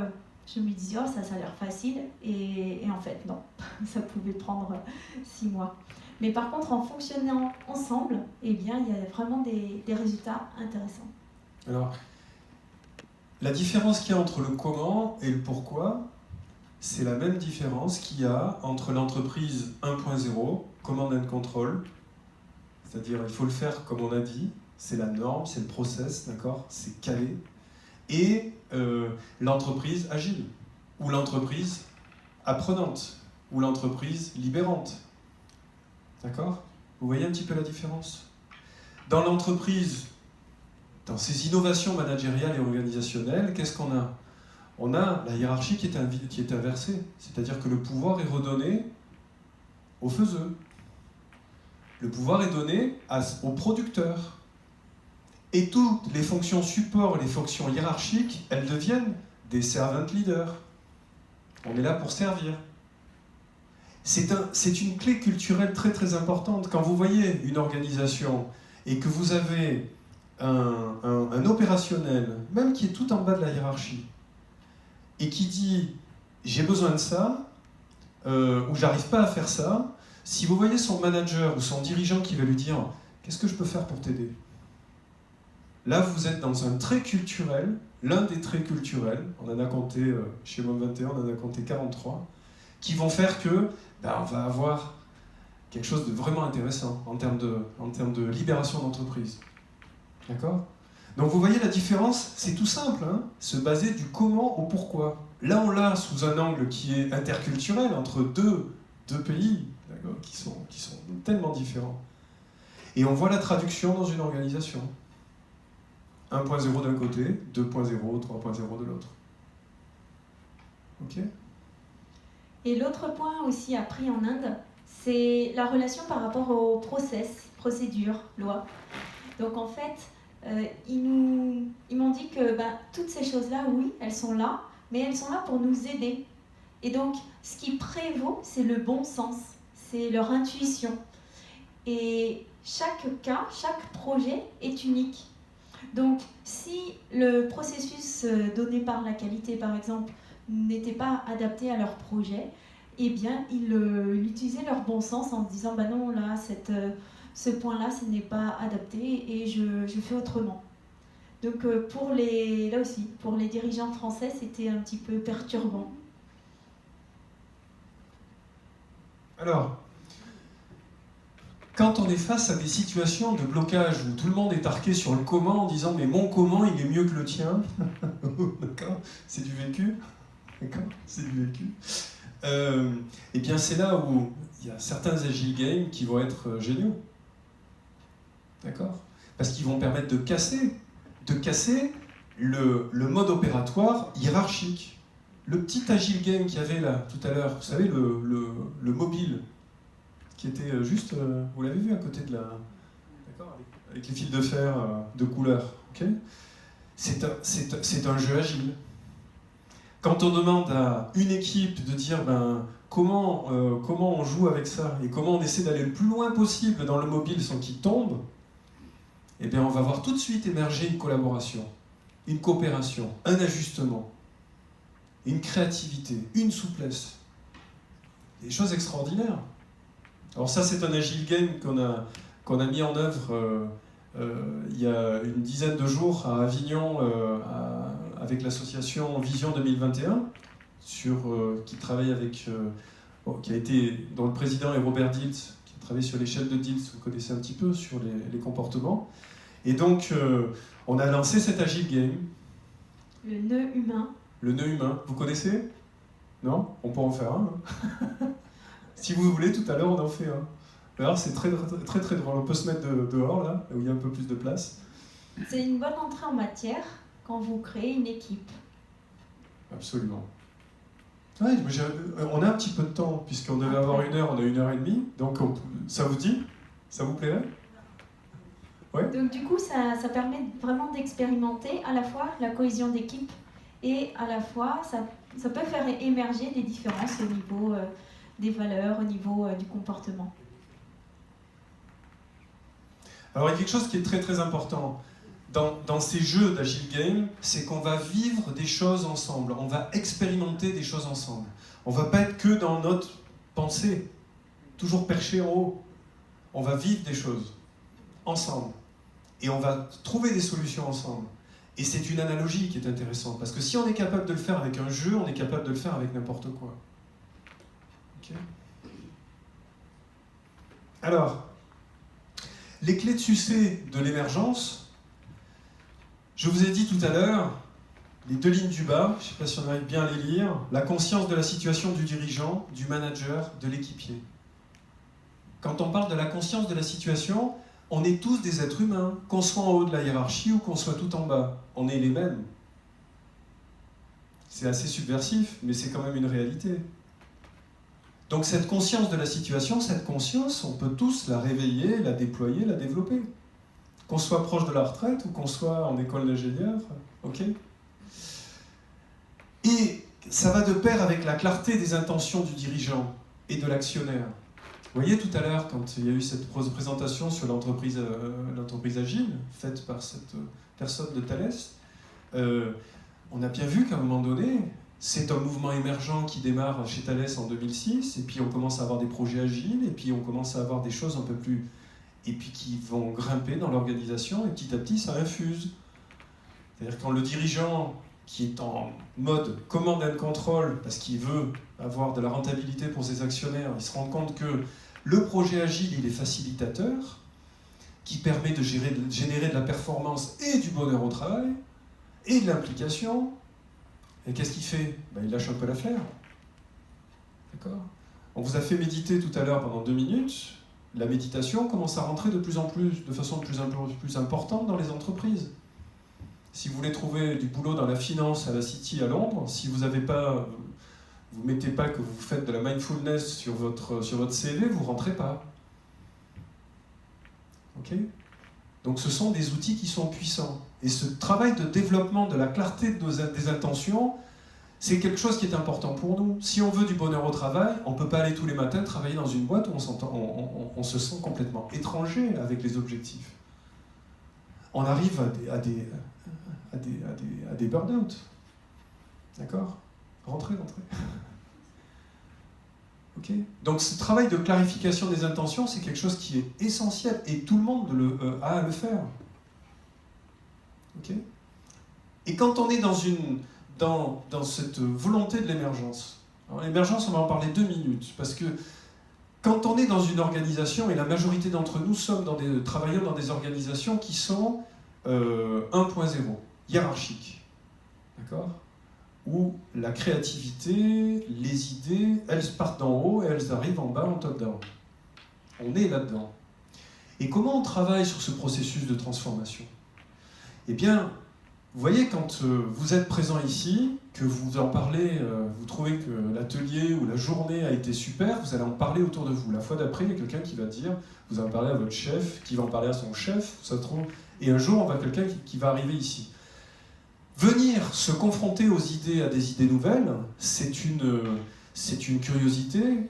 S2: je me disais, oh ça a l'air facile, et en fait non, ça pouvait prendre 6 mois. Mais par contre, en fonctionnant ensemble, eh bien, il y a vraiment des résultats intéressants.
S1: Alors, la différence qu'il y a entre le comment et le pourquoi, c'est la même différence qu'il y a entre l'entreprise 1.0, command and control, c'est-à-dire il faut le faire comme on a dit, c'est la norme, c'est le process, d'accord, c'est calé, et l'entreprise agile, ou l'entreprise apprenante, ou l'entreprise libérante. D'accord? Vous voyez un petit peu la différence? Dans l'entreprise, dans ces innovations managériales et organisationnelles, qu'est-ce qu'on a? On a la hiérarchie qui est inversée, c'est-à-dire que le pouvoir est redonné aux faiseux. Le pouvoir est donné aux producteurs. Et toutes les fonctions support, les fonctions hiérarchiques, elles deviennent des servant leaders. On est là pour servir. C'est une clé culturelle très très importante. Quand vous voyez une organisation et que vous avez un opérationnel, même qui est tout en bas de la hiérarchie, et qui dit « j'ai besoin de ça » ou « j'arrive pas à faire ça », si vous voyez son manager ou son dirigeant qui va lui dire « qu'est-ce que je peux faire pour t'aider ?» Là, vous êtes dans un trait culturel, l'un des traits culturels, on en a compté, chez MOM 21, on en a compté 43, qui vont faire que on va avoir quelque chose de vraiment intéressant en termes de libération d'entreprise. D'accord? Donc vous voyez la différence, c'est tout simple, hein, se baser du comment au pourquoi. Là, on l'a sous un angle qui est interculturel entre deux pays, d'accord, qui sont tellement différents. Et on voit la traduction dans une organisation. 1.0 d'un côté, 2.0, 3.0 de l'autre. Ok?
S2: Et l'autre point aussi appris en Inde, c'est la relation par rapport aux procédures, lois. Donc en fait, ils m'ont dit que toutes ces choses-là, oui, elles sont là, mais elles sont là pour nous aider. Et donc, ce qui prévaut, c'est le bon sens, c'est leur intuition. Et chaque cas, chaque projet est unique. Donc, si le processus donné par la qualité, par exemple, n'était pas adapté à leur projet, eh bien, ils utilisaient leur bon sens en se disant « non, là, ce point-là, ce n'est pas adapté et je fais autrement ». Donc, là aussi, pour les dirigeants français, c'était un petit peu perturbant.
S1: Alors, quand on est face à des situations de blocage où tout le monde est arqué sur le comment en disant mais mon comment il est mieux que le tien, d'accord, c'est du vécu, d'accord, c'est du vécu. Et bien c'est là où il y a certains agile games qui vont être géniaux, d'accord, parce qu'ils vont permettre de casser le mode opératoire hiérarchique. Le petit agile game qu'il y avait là tout à l'heure, vous savez le mobile, qui était juste, vous l'avez vu à côté de la... D'accord, avec les fils de fer de couleur. Okay, c'est un jeu agile. Quand on demande à une équipe de dire comment on joue avec ça et comment on essaie d'aller le plus loin possible dans le mobile sans qu'il tombe, eh bien on va voir tout de suite émerger une collaboration, une coopération, un ajustement, une créativité, une souplesse. Des choses extraordinaires. Alors ça, c'est un agile game qu'on a mis en œuvre il y a une dizaine de jours à Avignon avec l'association Vision 2021, qui travaille avec, dont le président est Robert Dilts, qui a travaillé sur l'échelle de Dilts, vous connaissez un petit peu, sur les comportements. Et donc, on a lancé cet agile game.
S2: Le nœud humain. Le
S1: nœud humain, vous connaissez? Non? On peut en faire un. Hein. Si vous voulez, tout à l'heure, on en fait un. Alors, c'est très, très, très drôle. On peut se mettre dehors, là où il y a un peu plus de place.
S2: C'est une bonne entrée en matière quand vous créez une équipe.
S1: Absolument. Ouais, on a un petit peu de temps, puisqu'on devait avoir 1 heure, on a 1h30. Donc, ça vous dit? Ça vous plairait? Ouais.
S2: Donc, du coup, ça permet vraiment d'expérimenter à la fois la cohésion d'équipe et à la fois, ça peut faire émerger des différences au niveau des valeurs, au niveau du comportement.
S1: Alors il y a quelque chose qui est très très important dans ces jeux d'Agile Game, c'est qu'on va vivre des choses ensemble, on va expérimenter des choses ensemble. On ne va pas être que dans notre pensée, toujours perché en haut. On va vivre des choses ensemble et on va trouver des solutions ensemble. Et c'est une analogie qui est intéressante, parce que si on est capable de le faire avec un jeu, on est capable de le faire avec n'importe quoi. Okay. Alors, les clés de succès de l'émergence, je vous ai dit tout à l'heure, les 2 lignes du bas, je ne sais pas si on arrive bien à les lire, la conscience de la situation du dirigeant, du manager, de l'équipier. Quand on parle de la conscience de la situation, on est tous des êtres humains, qu'on soit en haut de la hiérarchie ou qu'on soit tout en bas. On est les mêmes. C'est assez subversif, mais c'est quand même une réalité. Donc cette conscience de la situation, cette conscience, on peut tous la réveiller, la déployer, la développer. Qu'on soit proche de la retraite ou qu'on soit en école d'ingénieur, ok ? Et ça va de pair avec la clarté des intentions du dirigeant et de l'actionnaire. Vous voyez tout à l'heure, quand il y a eu cette présentation sur l'entreprise agile, faite par cette personne de Thales, on a bien vu qu'à un moment donné, c'est un mouvement émergent qui démarre chez Thales en 2006, et puis on commence à avoir des projets agiles, et puis on commence à avoir des choses un peu plus... et puis qui vont grimper dans l'organisation, et petit à petit, ça infuse. C'est-à-dire quand le dirigeant, qui est en mode command and control, parce qu'il veut avoir de la rentabilité pour ses actionnaires, il se rend compte que le projet agile, il est facilitateur, qui permet de générer de la performance et du bonheur au travail, et de l'implication. Et qu'est-ce qu'il fait ? Il lâche un peu l'affaire. D'accord ? On vous a fait méditer tout à l'heure pendant 2 minutes. La méditation commence à rentrer de plus en plus, de façon de plus importante dans les entreprises. Si vous voulez trouver du boulot dans la finance à la City à Londres, si vous n'avez pas, vous mettez pas que vous faites de la mindfulness sur votre CV, vous ne rentrez pas. Ok ? Donc ce sont des outils qui sont puissants. Et ce travail de développement de la clarté des intentions, c'est quelque chose qui est important pour nous. Si on veut du bonheur au travail, on ne peut pas aller tous les matins travailler dans une boîte où on se sent complètement étranger avec les objectifs. On arrive à des burn-out. D'accord ? Rentrez. Ok ? Donc ce travail de clarification des intentions, c'est quelque chose qui est essentiel et tout le monde a à le faire. Ok ? Et quand on est dans cette volonté de l'émergence, l'émergence, on va en parler 2 minutes, parce que quand on est dans une organisation, et la majorité d'entre nous travaillons dans des organisations qui sont 1.0, hiérarchiques, d'accord ? Où la créativité, les idées, elles partent d'en haut et elles arrivent en bas en top-down. On est là-dedans. Et comment on travaille sur ce processus de transformation ? Eh bien, vous voyez, quand vous êtes présent ici, que vous en parlez, vous trouvez que l'atelier ou la journée a été super, vous allez en parler autour de vous. La fois d'après, il y a quelqu'un qui va dire, vous en parlez à votre chef, qui va en parler à son chef, ça se trouve, et un jour, on va quelqu'un qui va arriver ici. Venir se confronter aux idées, à des idées nouvelles, c'est une curiosité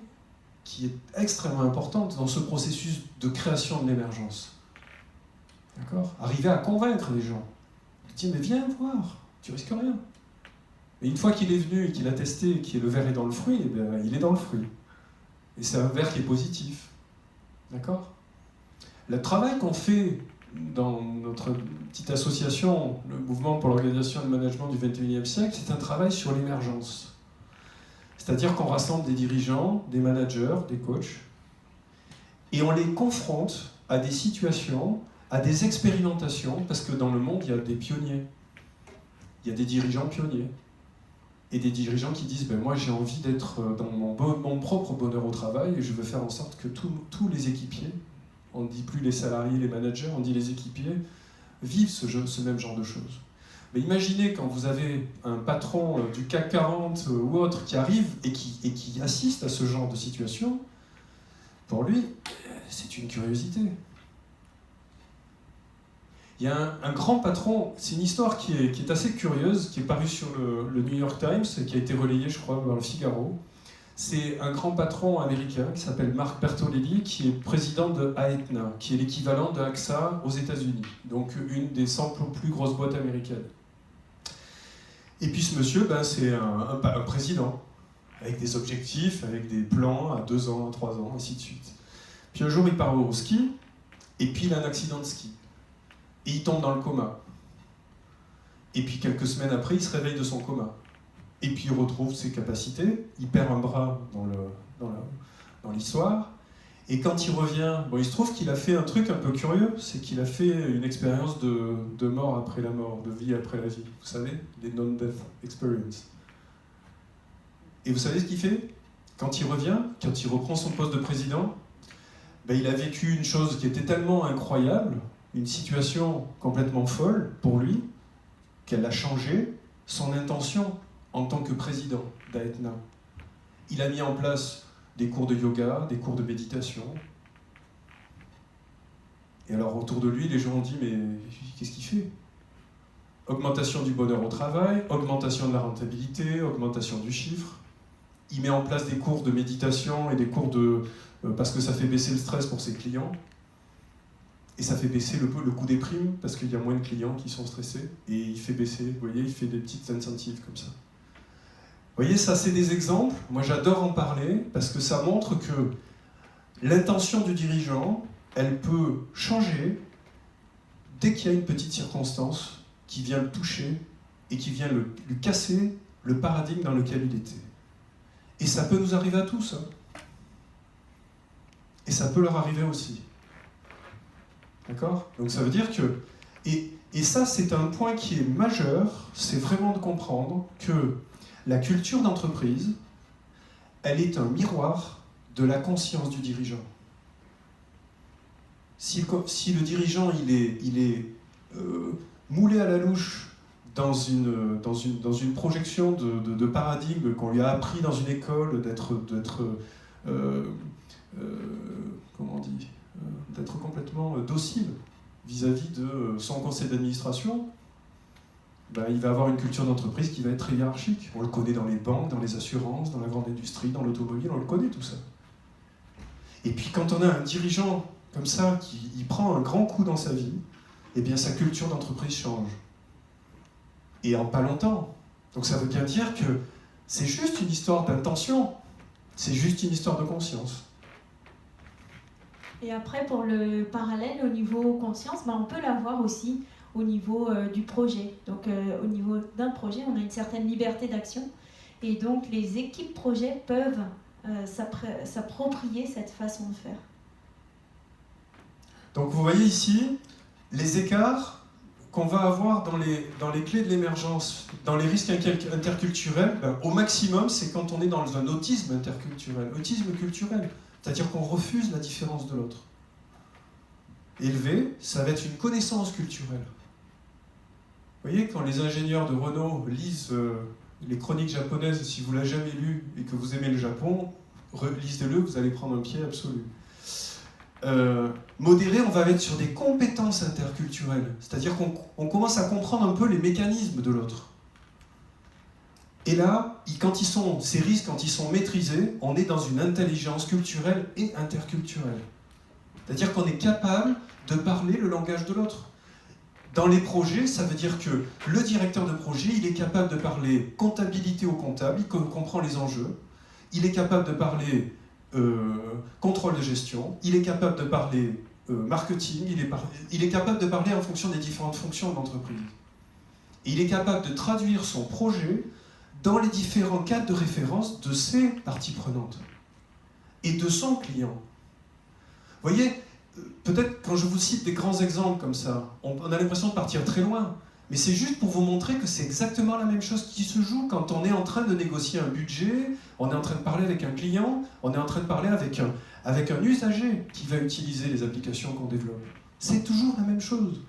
S1: qui est extrêmement importante dans ce processus de création de l'émergence. D'accord ? Arriver à convaincre les gens. Dire, mais viens voir, tu risques rien. Et une fois qu'il est venu et qu'il a testé, que le verre est dans le fruit, eh bien, il est dans le fruit. Et c'est un verre qui est positif. D'accord ? Le travail qu'on fait dans notre petite association, le Mouvement pour l'organisation et le management du XXIe siècle, c'est un travail sur l'émergence. C'est-à-dire qu'on rassemble des dirigeants, des managers, des coachs, et on les confronte à des situations, à des expérimentations, parce que dans le monde, il y a des pionniers. Il y a des dirigeants pionniers. Et des dirigeants qui disent, ben moi j'ai envie d'être dans mon propre bonheur au travail, et je veux faire en sorte que tous les équipiers, on ne dit plus les salariés, les managers, on dit les équipiers, vivent ce même genre de choses. Mais imaginez quand vous avez un patron du CAC 40 ou autre qui arrive et qui assiste à ce genre de situation, pour lui, c'est une curiosité. Il y a un grand patron, c'est une histoire qui est assez curieuse, qui est parue sur le New York Times et qui a été relayée, je crois, par le Figaro. C'est un grand patron américain qui s'appelle Mark Bertolelli, qui est président de Aetna, qui est l'équivalent de AXA aux États-Unis, donc une des 100 plus grosses boîtes américaines. Et puis ce monsieur, ben, c'est un président, avec des objectifs, avec des plans à 2 ans, à 3 ans, ainsi de suite. Puis un jour, il part au ski, et puis il a un accident de ski. Et il tombe dans le coma. Et puis quelques semaines après, il se réveille de son coma. Et puis il retrouve ses capacités, il perd un bras dans l'histoire, et quand il revient, bon, il se trouve qu'il a fait un truc un peu curieux, c'est qu'il a fait une expérience de mort après la mort, de vie après la vie. Vous savez, les non-death experience. Et vous savez ce qu'il fait ? Quand il revient, quand il reprend son poste de président, ben, il a vécu une chose qui était tellement incroyable, une situation complètement folle pour lui, qu'elle a changé son intention en tant que président d'Aetna. Il a mis en place des cours de yoga, des cours de méditation. Et alors autour de lui, les gens ont dit, mais qu'est-ce qu'il fait ? Augmentation du bonheur au travail, augmentation de la rentabilité, augmentation du chiffre. Il met en place des cours de méditation et des cours parce que ça fait baisser le stress pour ses clients. Et ça fait baisser le coût des primes parce qu'il y a moins de clients qui sont stressés. Et il fait baisser, vous voyez, il fait des petites incentives comme ça. Vous voyez, ça c'est des exemples. Moi j'adore en parler parce que ça montre que l'intention du dirigeant, elle peut changer dès qu'il y a une petite circonstance qui vient le toucher et qui vient lui casser le paradigme dans lequel il était. Et ça peut nous arriver à tous. Hein. Et ça peut leur arriver aussi. D'accord ? Donc ça veut dire que... Et ça, c'est un point qui est majeur, c'est vraiment de comprendre que la culture d'entreprise, elle est un miroir de la conscience du dirigeant. Si le dirigeant, il est moulé à la louche dans une projection de paradigme qu'on lui a appris dans une école d'être complètement docile vis-à-vis de son conseil d'administration, ben, il va avoir une culture d'entreprise qui va être très hiérarchique. On le connaît dans les banques, dans les assurances, dans la grande industrie, dans l'automobile, on le connaît tout ça. Et puis quand on a un dirigeant comme ça, qui prend un grand coup dans sa vie, eh bien sa culture d'entreprise change. Et en pas longtemps. Donc ça veut bien dire que c'est juste une histoire d'intention, c'est juste une histoire de conscience.
S2: Et après, pour le parallèle au niveau conscience, on peut l'avoir aussi au niveau du projet. Donc au niveau d'un projet, on a une certaine liberté d'action. Et donc les équipes projets peuvent s'approprier cette façon de faire.
S1: Donc vous voyez ici les écarts qu'on va avoir dans les clés de l'émergence, dans les risques interculturels. Au maximum, c'est quand on est dans un autisme interculturel, autisme culturel, c'est-à-dire qu'on refuse la différence de l'autre. Élevé, ça va être une connaissance culturelle. Vous voyez, quand les ingénieurs de Renault lisent les chroniques japonaises, si vous ne l'avez jamais lu et que vous aimez le Japon, lisez-le, vous allez prendre un pied absolu. Modéré, on va être sur des compétences interculturelles, c'est-à-dire qu'on commence à comprendre un peu les mécanismes de l'autre. Et là, ces risques, quand ils sont maîtrisés, on est dans une intelligence culturelle et interculturelle. C'est-à-dire qu'on est capable de parler le langage de l'autre. Dans les projets, ça veut dire que le directeur de projet, il est capable de parler comptabilité au comptable, il comprend les enjeux, il est capable de parler contrôle de gestion, il est capable de parler marketing, il est capable de parler en fonction des différentes fonctions de l'entreprise. Et il est capable de traduire son projet dans les différents cadres de référence de ses parties prenantes et de son client. Vous voyez, peut-être quand je vous cite des grands exemples comme ça, on a l'impression de partir très loin, mais c'est juste pour vous montrer que c'est exactement la même chose qui se joue quand on est en train de négocier un budget, on est en train de parler avec un client, on est en train de parler avec un usager qui va utiliser les applications qu'on développe. C'est toujours la même chose.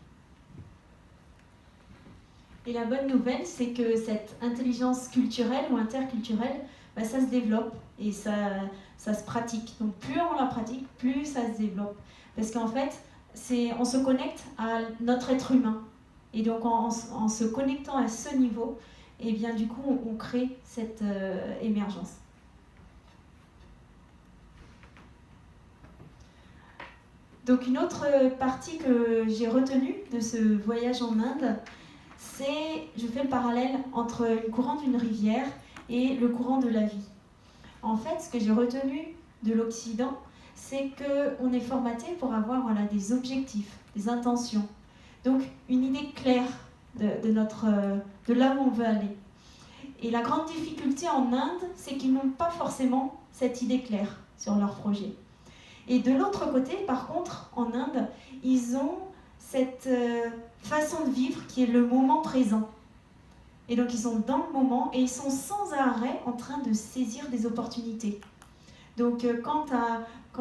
S2: Et la bonne nouvelle, c'est que cette intelligence culturelle ou interculturelle, ça se développe et ça se pratique. Donc plus on la pratique, plus ça se développe. Parce qu'en fait, on se connecte à notre être humain. Et donc en se connectant à ce niveau, et bien du coup on crée cette émergence. Donc une autre partie que j'ai retenue de ce voyage en Inde, je fais le parallèle entre le courant d'une rivière et le courant de la vie. En fait, ce que j'ai retenu de l'Occident, c'est qu'on est formaté pour avoir des objectifs, des intentions. Donc, une idée claire de là où on veut aller. Et la grande difficulté en Inde, c'est qu'ils n'ont pas forcément cette idée claire sur leur projet. Et de l'autre côté, par contre, en Inde, ils ont cette façon de vivre qui est le moment présent. Et donc, ils sont dans le moment et ils sont sans arrêt en train de saisir des opportunités. Donc, quand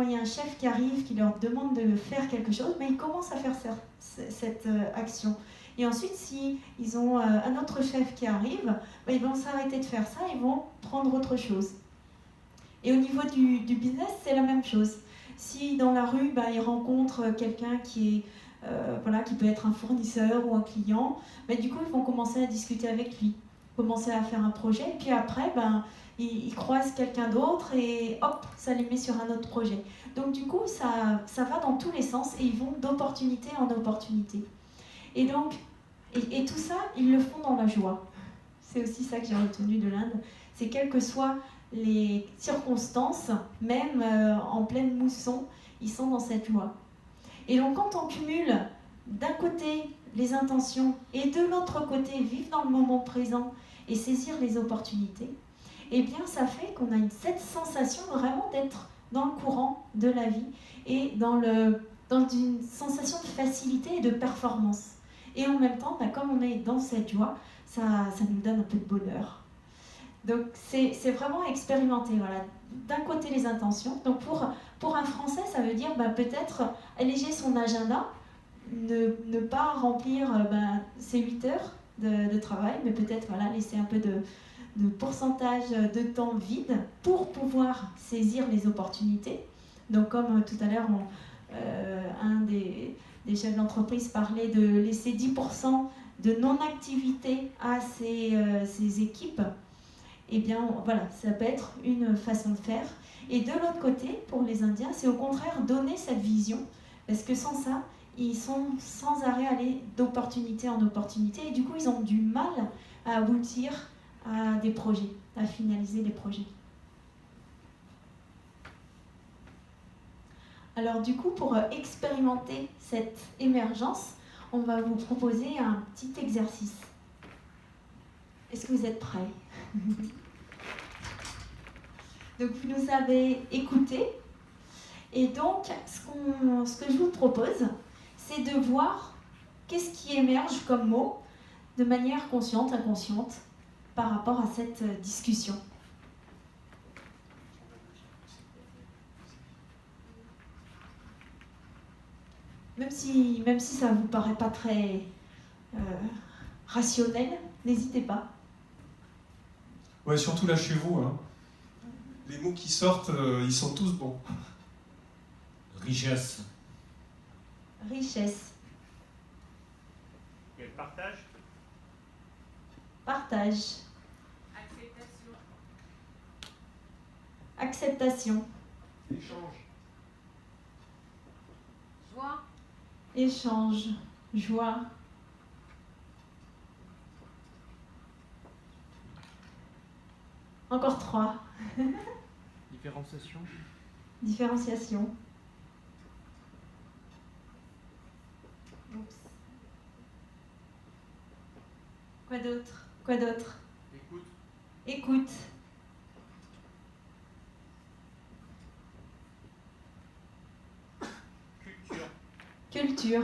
S2: il y a un chef qui arrive, qui leur demande de faire quelque chose, ils commencent à faire cette action. Et ensuite, si ils ont un autre chef qui arrive, ils vont s'arrêter de faire ça, ils vont prendre autre chose. Et au niveau du business, c'est la même chose. Si dans la rue, ils rencontrent quelqu'un qui peut être un fournisseur ou un client, du coup, ils vont commencer à discuter avec lui, commencer à faire un projet, et puis après, ils croisent quelqu'un d'autre et hop, ça les met sur un autre projet. Donc du coup, ça va dans tous les sens et ils vont d'opportunité en opportunité. Et donc, et tout ça, ils le font dans la joie. C'est aussi ça que j'ai retenu de l'Inde. C'est quelles que soient les circonstances, même en pleine mousson, ils sont dans cette joie. Et donc quand on cumule d'un côté les intentions et de l'autre côté vivre dans le moment présent et saisir les opportunités, eh bien ça fait qu'on a cette sensation vraiment d'être dans le courant de la vie et dans une sensation de facilité et de performance. Et en même temps, comme on est dans cette joie, ça nous donne un peu de bonheur. Donc c'est vraiment expérimenter. Voilà. D'un côté les intentions. Donc pour un Français, ça veut dire peut-être alléger son agenda, ne pas remplir ses 8 heures de travail, mais peut-être laisser un peu de pourcentage de temps vide pour pouvoir saisir les opportunités. Donc comme tout à l'heure, un des chefs d'entreprise parlait de laisser 10% de non-activité à ses équipes. Eh bien, ça peut être une façon de faire. Et de l'autre côté, pour les Indiens, c'est au contraire donner cette vision, parce que sans ça, ils sont sans arrêt allés d'opportunité en opportunité, et du coup, ils ont du mal à aboutir à des projets, à finaliser des projets. Alors du coup, pour expérimenter cette émergence, on va vous proposer un petit exercice. Est-ce que vous êtes prêts ? Donc vous nous avez écoutés. Et donc, ce que je vous propose, c'est de voir qu'est-ce qui émerge comme mot de manière consciente, inconsciente, par rapport à cette discussion. Même si ça ne vous paraît pas très rationnel, n'hésitez pas.
S1: Ouais, surtout lâchez-vous. Hein. Les mots qui sortent, ils sont tous bons.
S7: Richesse.
S2: Richesse.
S8: Il y a le partage.
S2: Partage.
S9: Acceptation.
S2: Acceptation.
S3: Échange.
S9: Joie.
S2: Échange. Joie. Encore 3.
S8: Différenciation.
S2: Différenciation. Oups. Quoi d'autre? Quoi d'autre?
S8: Écoute.
S2: Écoute.
S8: Culture.
S2: Culture.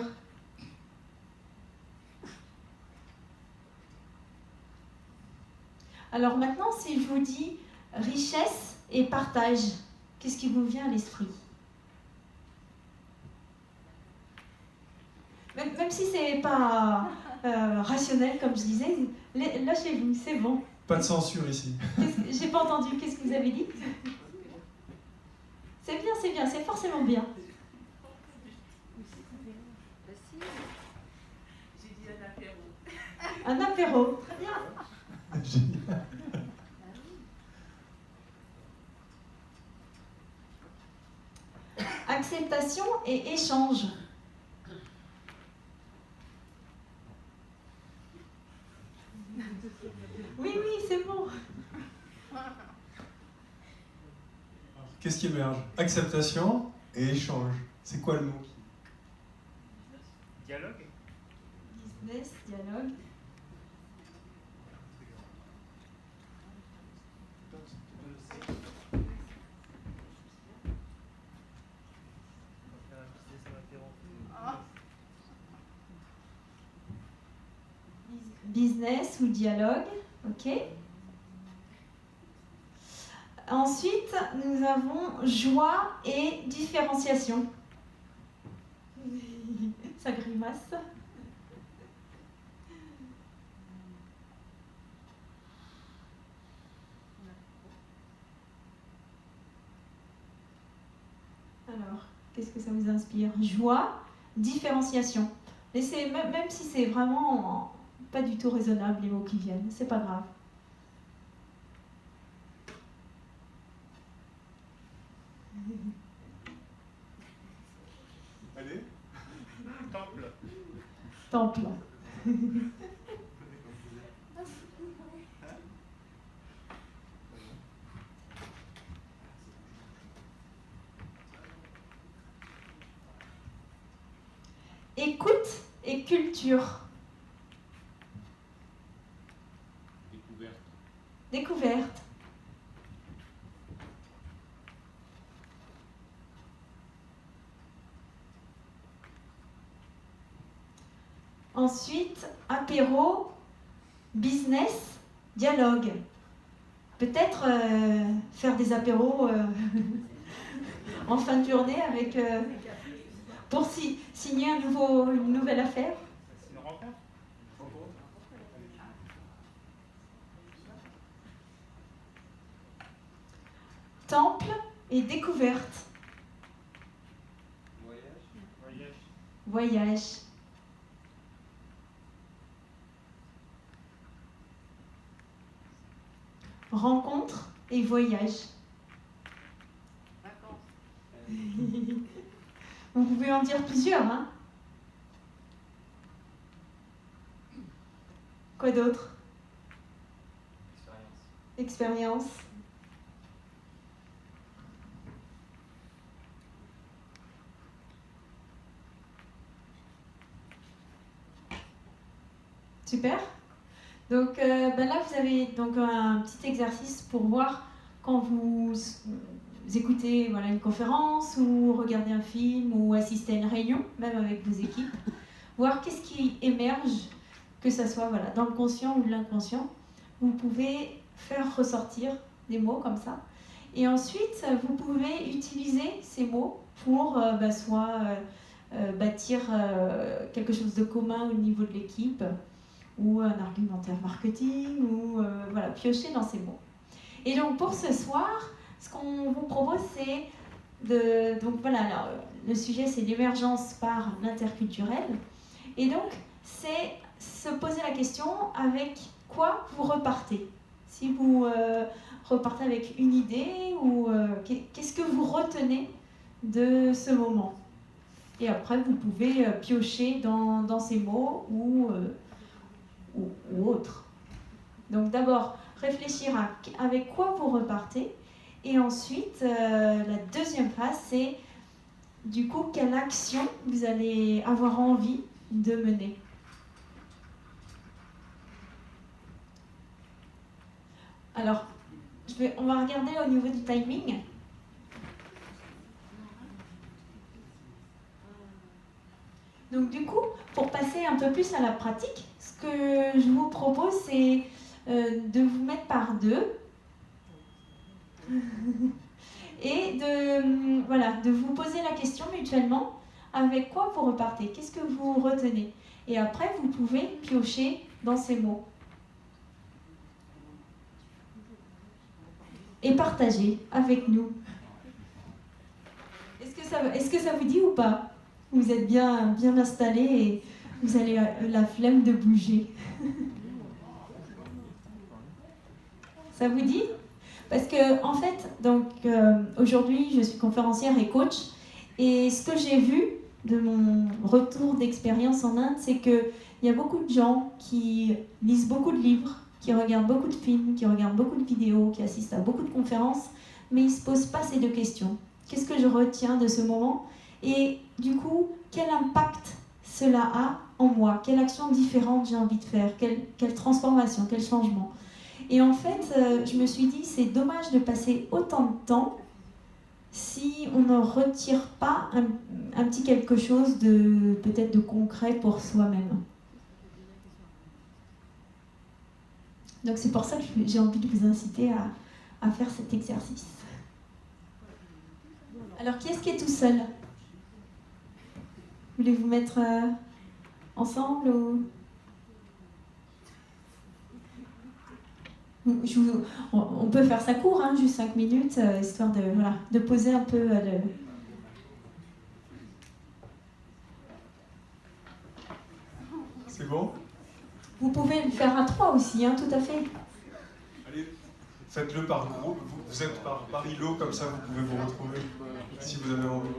S2: Alors maintenant, si je vous dis richesse et partage, qu'est-ce qui vous vient à l'esprit? Même si c'est pas rationnel, comme je disais, lâchez-vous, c'est bon.
S1: Pas de censure ici.
S2: J'ai pas entendu, qu'est-ce que vous avez dit? C'est bien, c'est forcément bien.
S9: J'ai dit un apéro.
S2: Un apéro, très bien.
S1: Génial.
S2: Acceptation et échange. Oui, c'est bon.
S1: Qu'est-ce qui émerge? Acceptation et échange. C'est quoi le mot?
S8: Dialogue.
S2: Business, dialogue. Business ou dialogue, ok. Ensuite, nous avons joie et différenciation. Ça grimace. Alors, qu'est-ce que ça vous inspire? Joie, différenciation. Laissez, même si c'est vraiment pas du tout raisonnable les mots qui viennent, c'est pas grave.
S1: Allez.
S8: Temple.
S2: Temple. Écoute et culture.
S7: Découverte.
S2: Découverte. Ensuite, apéro, business, dialogue. Peut-être faire des apéros en fin de journée avec, pour signer une nouvelle affaire.
S8: Une rencontre.
S2: Temple et découverte.
S8: Voyage.
S2: Voyage. Rencontre et voyage.
S9: Vacances.
S2: Vous pouvez en dire plusieurs, hein? Quoi d'autre? Expérience. Super. Donc là, vous avez donc un petit exercice pour voir quand vous écoutez voilà, une conférence ou regardez un film ou assistez à une réunion, même avec vos équipes, voir qu'est-ce qui émerge, que ce soit voilà, dans le conscient ou l'inconscient. Vous pouvez faire ressortir des mots comme ça. Et ensuite, vous pouvez utiliser ces mots pour soit bâtir quelque chose de commun au niveau de l'équipe, ou un argumentaire marketing, ou voilà, piocher dans ces mots. Et donc pour ce soir, ce qu'on vous propose, c'est de... Donc voilà, alors, le sujet c'est l'émergence par l'interculturel. Et donc, c'est se poser la question avec quoi vous repartez. Si vous repartez avec une idée, ou qu'est-ce que vous retenez de ce moment. Et après, vous pouvez piocher dans ces mots ou autres. Donc d'abord, réfléchir à avec quoi vous repartez. Et ensuite, la deuxième phase, c'est du coup, quelle action vous allez avoir envie de mener. Alors, on va regarder au niveau du timing. Donc du coup, pour passer un peu plus à la pratique, ce que je vous propose, c'est de vous mettre par deux et de vous poser la question mutuellement, avec quoi vous repartez, qu'est-ce que vous retenez. Et après, vous pouvez piocher dans ces mots. Et partager avec nous. Est-ce que ça vous dit ou pas? Vous êtes bien installés et vous avez la flemme de bouger. Ça vous dit? Parce que en fait, donc aujourd'hui, je suis conférencière et coach, et ce que j'ai vu de mon retour d'expérience en Inde, c'est qu'il y a beaucoup de gens qui lisent beaucoup de livres, qui regardent beaucoup de films, qui regardent beaucoup de vidéos, qui assistent à beaucoup de conférences, mais ils ne se posent pas ces deux questions. Qu'est-ce que je retiens de ce moment? Et du coup, quel impact cela a en moi? Quelle action différente j'ai envie de faire? Quelle transformation? Quel changement? Et en fait, je me suis dit, c'est dommage de passer autant de temps si on ne retire pas un petit quelque chose de peut-être de concret pour soi-même. Donc c'est pour ça que j'ai envie de vous inciter à faire cet exercice. Alors, qui est-ce qui est tout seul? Voulez-vous mettre ensemble ou... On peut faire ça court, hein, juste 5 minutes, histoire de poser un peu
S1: C'est bon?
S2: Vous pouvez le faire à 3 aussi, hein, tout à fait.
S1: Allez, faites-le par groupe. Vous êtes par îlot, comme ça vous pouvez vous retrouver si vous avez envie.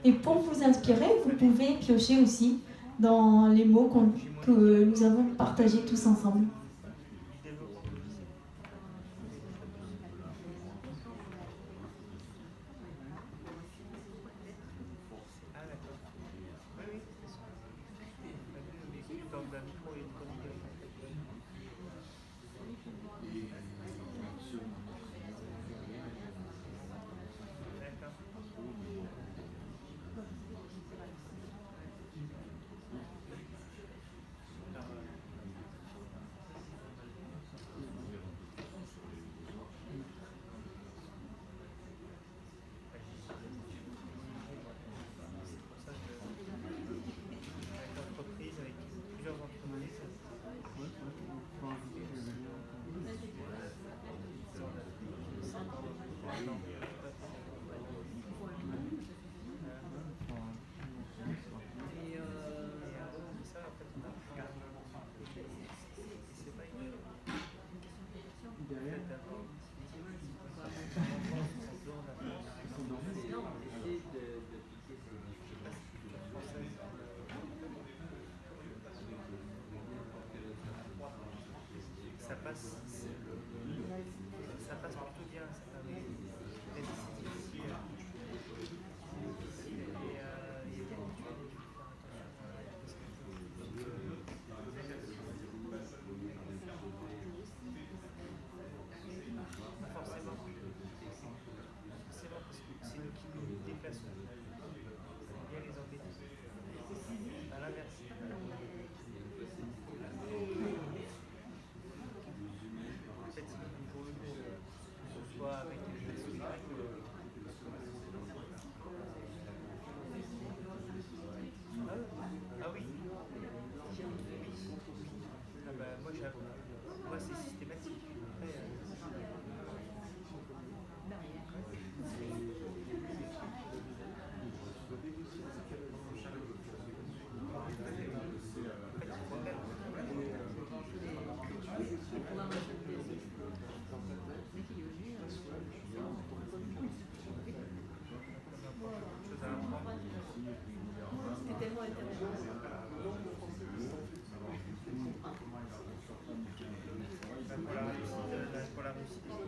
S2: Et pour vous inspirer, vous pouvez piocher aussi dans les mots que nous avons partagés tous ensemble.
S9: du support